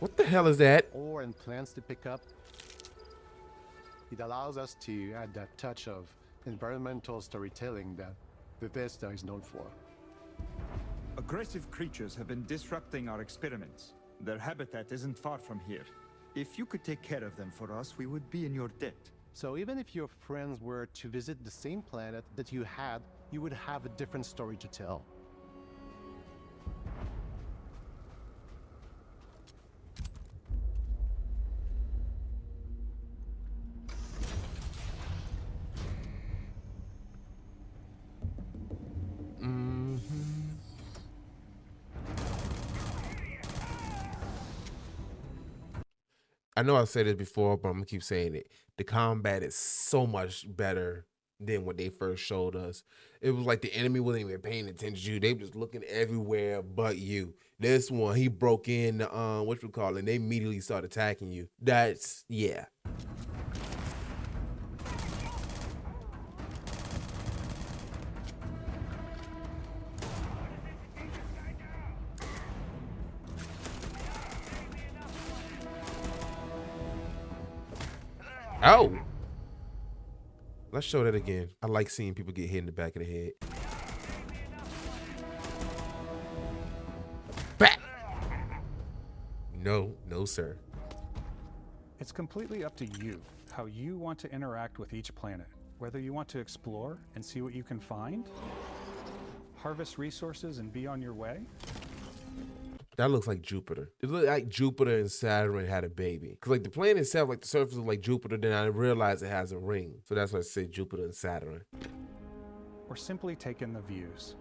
S1: What the hell is that?
S23: Ore and plants to pick up. It allows us to add that touch of environmental storytelling that Bethesda is known for.
S24: Aggressive creatures have been disrupting our experiments. Their habitat isn't far from here. If you could take care of them for us, we would be in your debt.
S23: So even if your friends were to visit the same planet that you had, you would have a different story to tell.
S1: I know I've said it before, but I'm gonna keep saying it. The combat is so much better than what they first showed us. It was like the enemy wasn't even paying attention to you. They were just looking everywhere but you. This one, he broke in the, and they immediately started attacking you. That's, yeah. Oh! Let's show that again. I like seeing people get hit in the back of the head. Back! No, no, sir.
S21: It's completely up to you how you want to interact with each planet. Whether you want to explore and see what you can find, harvest resources and be on your way.
S1: That looks like Jupiter. It looked like Jupiter and Saturn had a baby. Cause like the planet itself, like the surface is like Jupiter, then I realized it has a ring. So that's why I said Jupiter and Saturn.
S21: Or simply take in the views.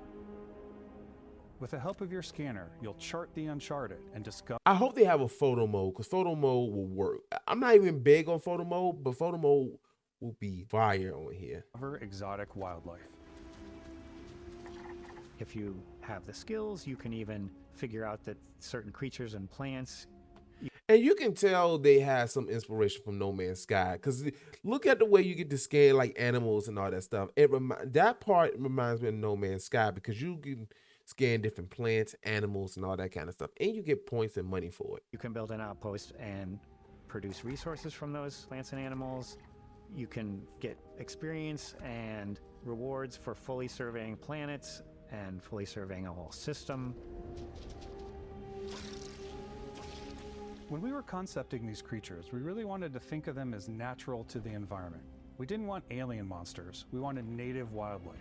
S21: With the help of your scanner, you'll chart the uncharted and discover.
S1: I hope they have a photo mode, because photo mode will work. I'm not even big on photo mode, but photo mode will be fire on here.
S21: Exotic wildlife.
S4: If you have the skills, you can even figure out that certain creatures and plants.
S1: And you can tell they had some inspiration from No Man's Sky, because look at the way you get to scan like animals and all that stuff. That part reminds me of No Man's Sky, because you can scan different plants, animals, and all that kind of stuff, and you get points and money for it.
S4: You can build an outpost and produce resources from those plants and animals. You can get experience and rewards for fully surveying planets and fully surveying a whole system.
S21: When we were concepting these creatures, we really wanted to think of them as natural to the environment. We didn't want alien monsters, we wanted native wildlife.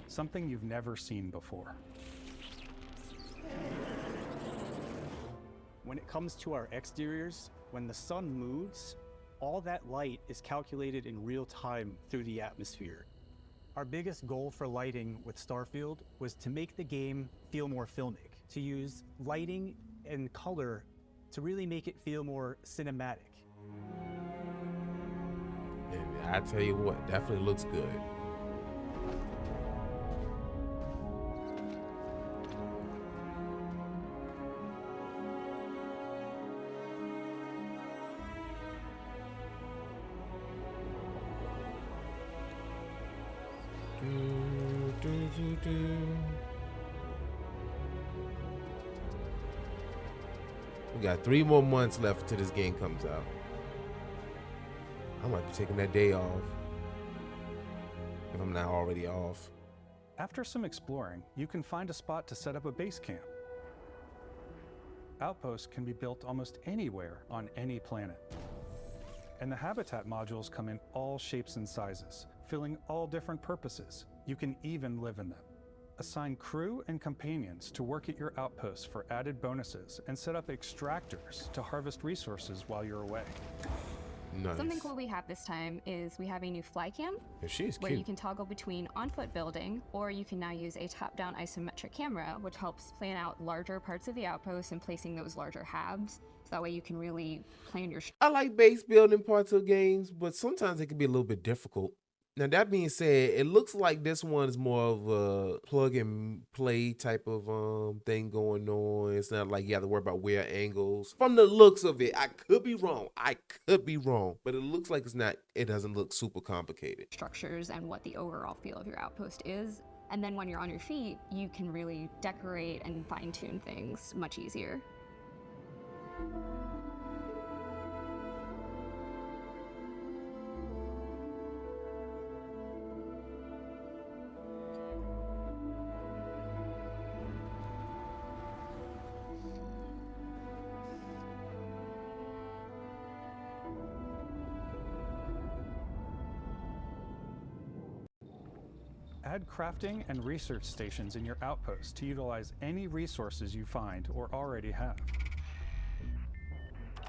S21: Something you've never seen before.
S7: When it comes to our exteriors, when the sun moves, all that light is calculated in real time through the atmosphere. Our biggest goal for lighting with Starfield was to make the game feel more filmic, to use lighting and color to really make it feel more cinematic.
S1: And I tell you what, definitely looks good. We got 3 more months left until this game comes out. I might be taking that day off, if I'm not already off.
S21: After some exploring, you can find a spot to set up a base camp. Outposts can be built almost anywhere on any planet. And the habitat modules come in all shapes and sizes, filling all different purposes. You can even live in them. Assign crew and companions to work at your outposts for added bonuses, and set up extractors to harvest resources while you're away.
S1: Nice.
S5: Something cool we have this time is we have a new fly cam, where you can toggle between on-foot building, or you can now use a top-down isometric camera, which helps plan out larger parts of the outpost and placing those larger habs. So that way you can really plan your...
S1: I like base building parts of games, but sometimes it can be a little bit difficult. Now, that being said, it looks like this one is more of a plug and play type of thing going on. It's not like you have to worry about weird angles. From the looks of it, I could be wrong. But it looks like it doesn't look super complicated.
S5: Structures and what the overall feel of your outpost is. And then when you're on your feet, you can really decorate and fine-tune things much easier.
S21: Add crafting and research stations in your outpost to utilize any resources you find or already have.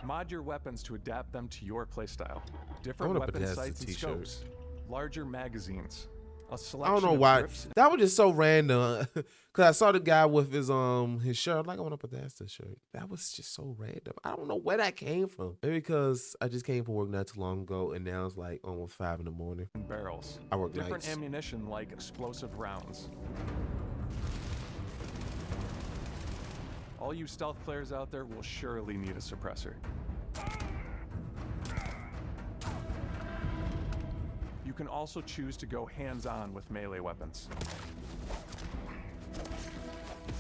S9: Mod your weapons to adapt them to your playstyle. Different weapon sights and scopes, larger magazines, A
S1: I
S9: selection
S1: don't know
S9: of
S1: why.
S9: grips.
S1: That was just so random. Cause I saw the guy with his shirt. I'm like, I want to put that's the shirt. That was just so random. I don't know where that came from. Maybe because I just came from work not too long ago, and now it's like almost 5 in the morning.
S9: Barrels.
S1: I work
S9: Different
S1: nights.
S9: ammunition like explosive rounds. All you stealth players out there will surely need a suppressor. You can also choose to go hands-on with melee weapons.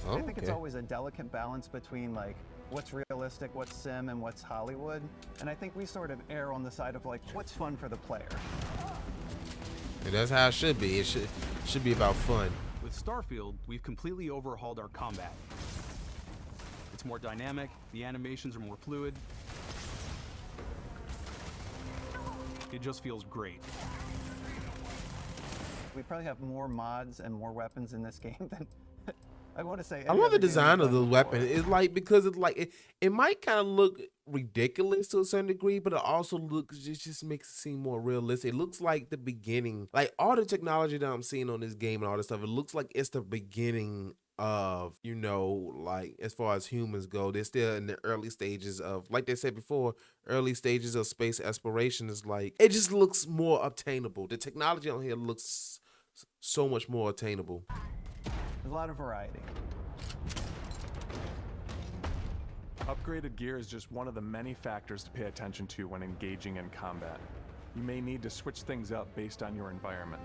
S1: Oh,
S7: I think it's always a delicate balance between like what's realistic, what's sim, and what's Hollywood. And I think we sort of err on the side of like what's fun for the player.
S1: And that's how it should be. It should be about fun.
S6: With Starfield, we've completely overhauled our combat. It's more dynamic, the animations are more fluid. It just feels great.
S7: We probably have more mods and more weapons in this game than I want to say.
S1: I love the design of the weapon. It's like, because it's like it might kind of look ridiculous to a certain degree, but it also looks just makes it seem more realistic. It looks like the beginning, like all the technology that I'm seeing on this game and all this stuff. It looks like it's the beginning of, you know, like as far as humans go, they're still in the early stages of, like they said before, early stages of space exploration. Is like, it just looks more obtainable. The technology on here looks so much more attainable.
S7: There's a lot of variety.
S9: Upgraded gear is just one of the many factors to pay attention to when engaging in combat. You may need to switch things up based on your environment.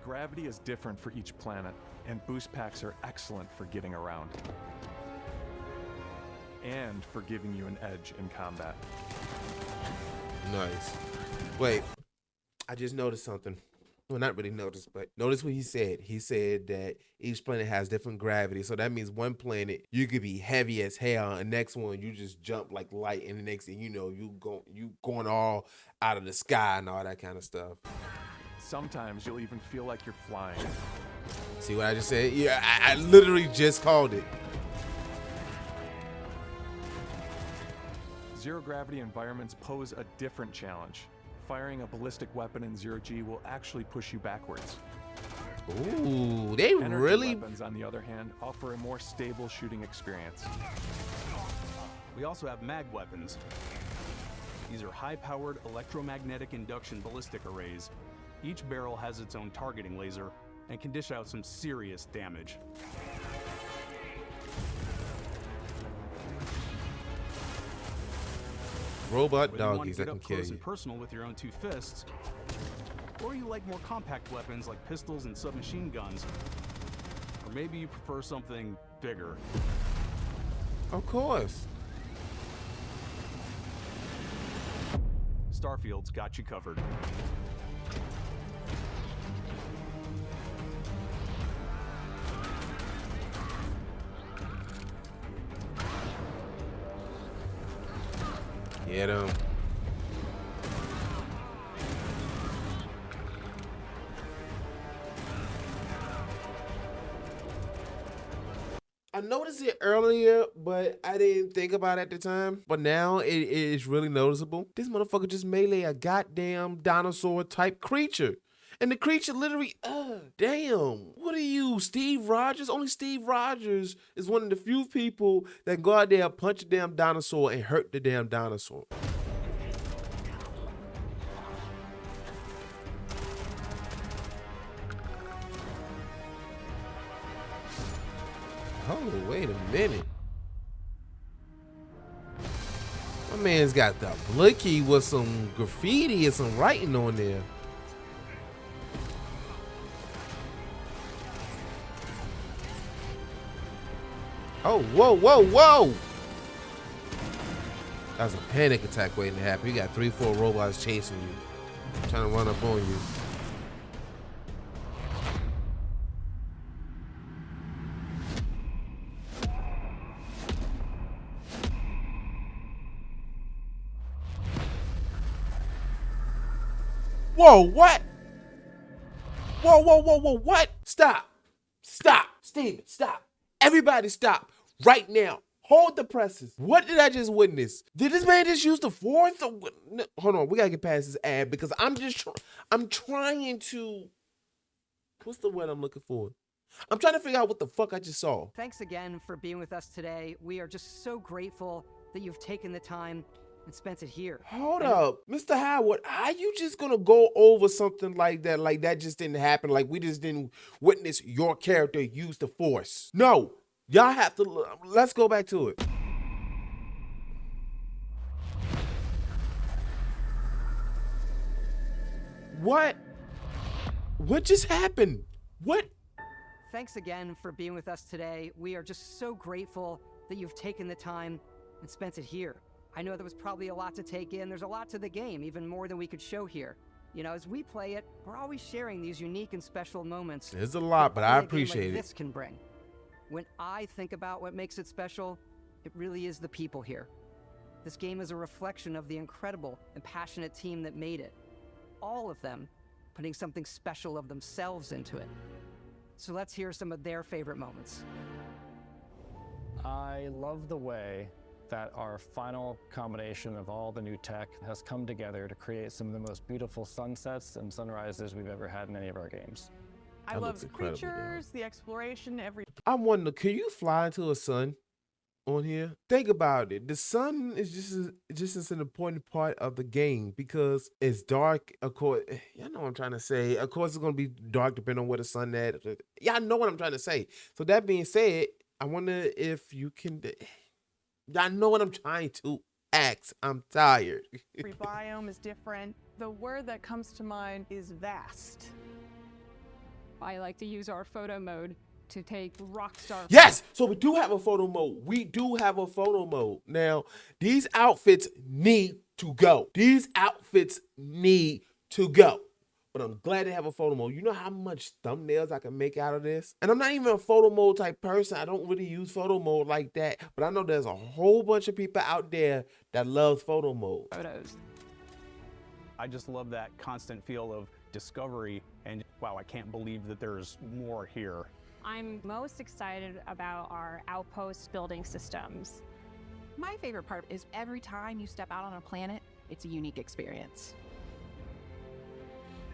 S9: Gravity is different for each planet, and boost packs are excellent for getting around. And for giving you an edge in combat.
S1: Nice. Wait, I just noticed something. Well, not really noticed, but notice what he said. He said that each planet has different gravity. So that means one planet you could be heavy as hell, and next one you just jump like light, and the next thing you know, you going all out of the sky and all that kind of stuff.
S9: Sometimes you'll even feel like you're flying.
S1: See what I just said? Yeah, I literally just called it.
S9: Zero gravity environments pose a different challenge. Firing a ballistic weapon in zero G will actually push you backwards.
S1: Ooh, they
S9: Energy
S1: really...
S9: weapons, on the other hand, offer a more stable shooting experience.
S6: We also have mag weapons. These are high-powered electromagnetic induction ballistic arrays. Each barrel has its own targeting laser and can dish out some serious damage.
S1: Robot
S6: Whether you want
S1: doggies
S6: to
S1: that
S6: get
S1: can
S6: up
S1: kill
S6: close
S1: you.
S6: and personal with your own two fists, or you like more compact weapons like pistols and submachine guns, or maybe you prefer something bigger.
S1: Of course.
S6: Starfield's got you covered.
S1: Get him. I noticed it earlier, but I didn't think about it at the time. But now it is really noticeable. This motherfucker just melee a goddamn dinosaur type creature. And the creature literally, damn. What are you, Steve Rogers? Only Steve Rogers is one of the few people that can go out there, punch a damn dinosaur and hurt the damn dinosaur. Oh, wait a minute. My man's got the blicky with some graffiti and some writing on there. Oh, whoa, whoa, whoa! That was a panic attack waiting to happen. You got 3-4 robots chasing you, trying to run up on you. Whoa, what? Whoa, whoa, whoa, whoa, what? Stop. Stop. Steven, stop. Everybody stop right now. Hold the presses. What did I just witness? Did this man just use the force? No, hold on, we gotta get past this ad because I'm trying to. What's the word I'm looking for? I'm trying to figure out what the fuck I just saw.
S10: Thanks again for being with us today. We are just so grateful that you've taken the time and spent it here.
S1: Hold up, Mr. Howard, are you just gonna go over something like that? Like that just didn't happen? Like we just didn't witness your character use the force? No. Y'all have to, let's go back to it. What? What just happened? What?
S10: Thanks again for being with us today. We are just so grateful that you've taken the time and spent it here. I know there was probably a lot to take in. There's a lot to the game, even more than we could show here. You know, as we play it, we're always sharing these unique and special moments.
S1: There's a lot, but I appreciate it.
S10: This can bring. When I think about what makes it special, it really is the people here. This game is a reflection of the incredible and passionate team that made it. All of them putting something special of themselves into it. So let's hear some of their favorite moments.
S11: I love the way that our final combination of all the new tech has come together to create some of the most beautiful sunsets and sunrises we've ever had in any of our games.
S12: I love the creatures, the exploration,
S1: I'm wondering, can you fly into a sun on here? Think about it. The sun is just as an important part of the game because it's dark. Of course, y'all know what I'm trying to say. Of course, it's gonna be dark depending on where the sun at. Y'all know what I'm trying to say. So that being said, I wonder if you can. Y'all know what I'm trying to ask. I'm tired.
S12: every biome is different. The word that comes to mind is vast.
S2: I like to use our photo mode to take Rockstar.
S1: Yes, so we do have a photo mode. We do have a photo mode. Now, these outfits need to go. These outfits need to go. But I'm glad they have a photo mode. You know how much thumbnails I can make out of this? And I'm not even a photo mode type person. I don't really use photo mode like that. But I know there's a whole bunch of people out there that love photo mode.
S2: Photos.
S6: I just love that constant feel of discovery and wow, I can't believe that there's more here.
S14: I'm most excited about our outpost building systems.
S16: My favorite part is every time you step out on a planet, it's a unique experience.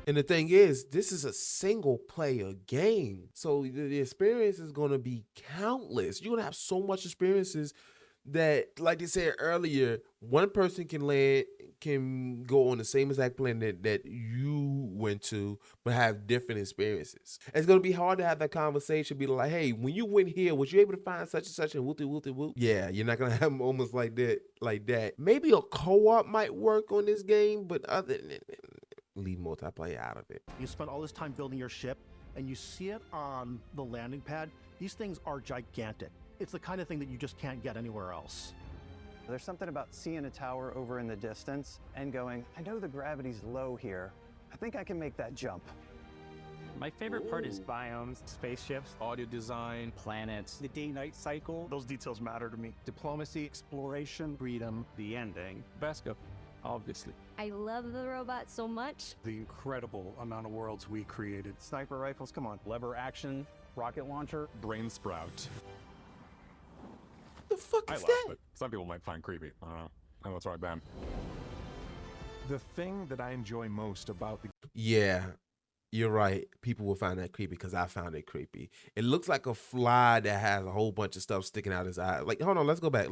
S1: And the thing is, this is a single player game. So the experience is going to be countless. You're going to have so much experiences that, like they said earlier, one person can go on the same exact planet that you went to, but have different experiences. It's going to be hard to have that conversation, be like, hey, when you went here, was you able to find such and such and whoop-de-whoop-de-whoop? Yeah, you're not going to have moments like that. Maybe a co-op might work on this game, but other than that, leave multiplayer out of it.
S3: You spent all this time building your ship, and you see it on the landing pad. These things are gigantic. It's the kind of thing that you just can't get anywhere else.
S7: There's something about seeing a tower over in the distance and going, I know the gravity's low here. I think I can make that jump.
S4: My favorite part is biomes, spaceships,
S6: audio design,
S4: planets,
S7: The day-night cycle, those details matter to me. Diplomacy, exploration, freedom,
S4: the ending.
S6: Beskip, obviously.
S5: I love the robot so much.
S21: The incredible amount of worlds we created.
S7: Sniper rifles, come on.
S6: Lever action, rocket launcher,
S9: Brain sprout.
S1: The fuck is
S9: I
S1: that?
S9: love it. Some people might find creepy. I don't know. I know it's right then. The thing that I enjoy most about the
S1: Yeah, you're right. People will find that creepy because I found it creepy. It looks like a fly that has a whole bunch of stuff sticking out his eye. Like, hold on, let's go back.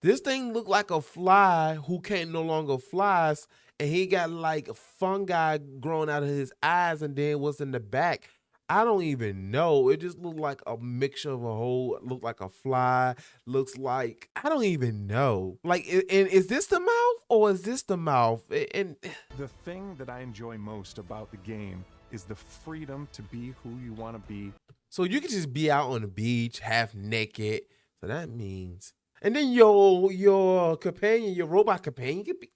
S1: This thing looked like a fly who can't no longer flies, and he got like fungi growing out of his eyes, and then what's in the back? I don't even know. It just looked like a mixture of a whole, looked like a fly, looks like, I don't even know. Like, and is this the mouth or is this the mouth? And
S9: the thing that I enjoy most about the game is the freedom to be who you want to be.
S1: So you can just be out on the beach, half naked. So that means, and then your companion, your robot companion could be.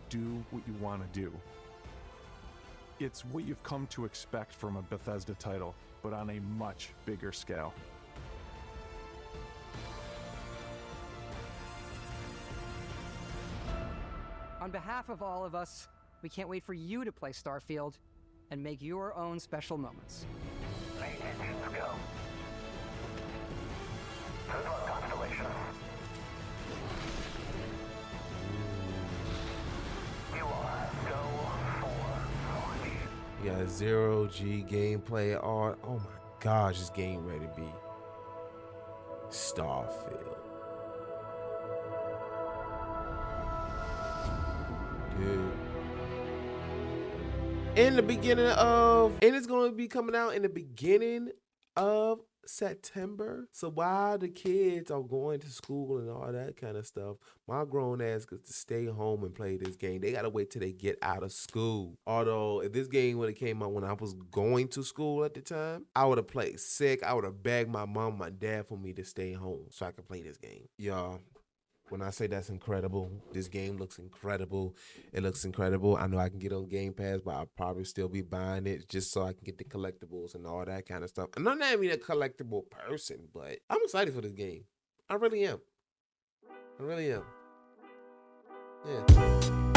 S9: Do what you want to do. It's what you've come to expect from a Bethesda title, but on a much bigger scale.
S10: On behalf of all of us, we can't wait for you to play Starfield and make your own special moments.
S22: Let's go. Good luck, Constellation.
S1: Zero G gameplay art. Oh my gosh, this game ready to be Starfield. Dude. In the beginning of, and it's going to be coming out in the beginning of September. So while the kids are going to school and all that kind of stuff, my grown ass gets to stay home and play this game. They got to wait till they get out of school. Although if this game would have came out when I was going to school at the time, I would have played sick. I would have begged my mom, my dad for me to stay home so I could play this game. Y'all, when I say that's incredible, this game looks incredible. It looks incredible. I know I can get on Game Pass, but I'll probably still be buying it just so I can get the collectibles and all that kind of stuff. And I'm not even a collectible person, but I'm excited for this game. I really am. I really am. Yeah.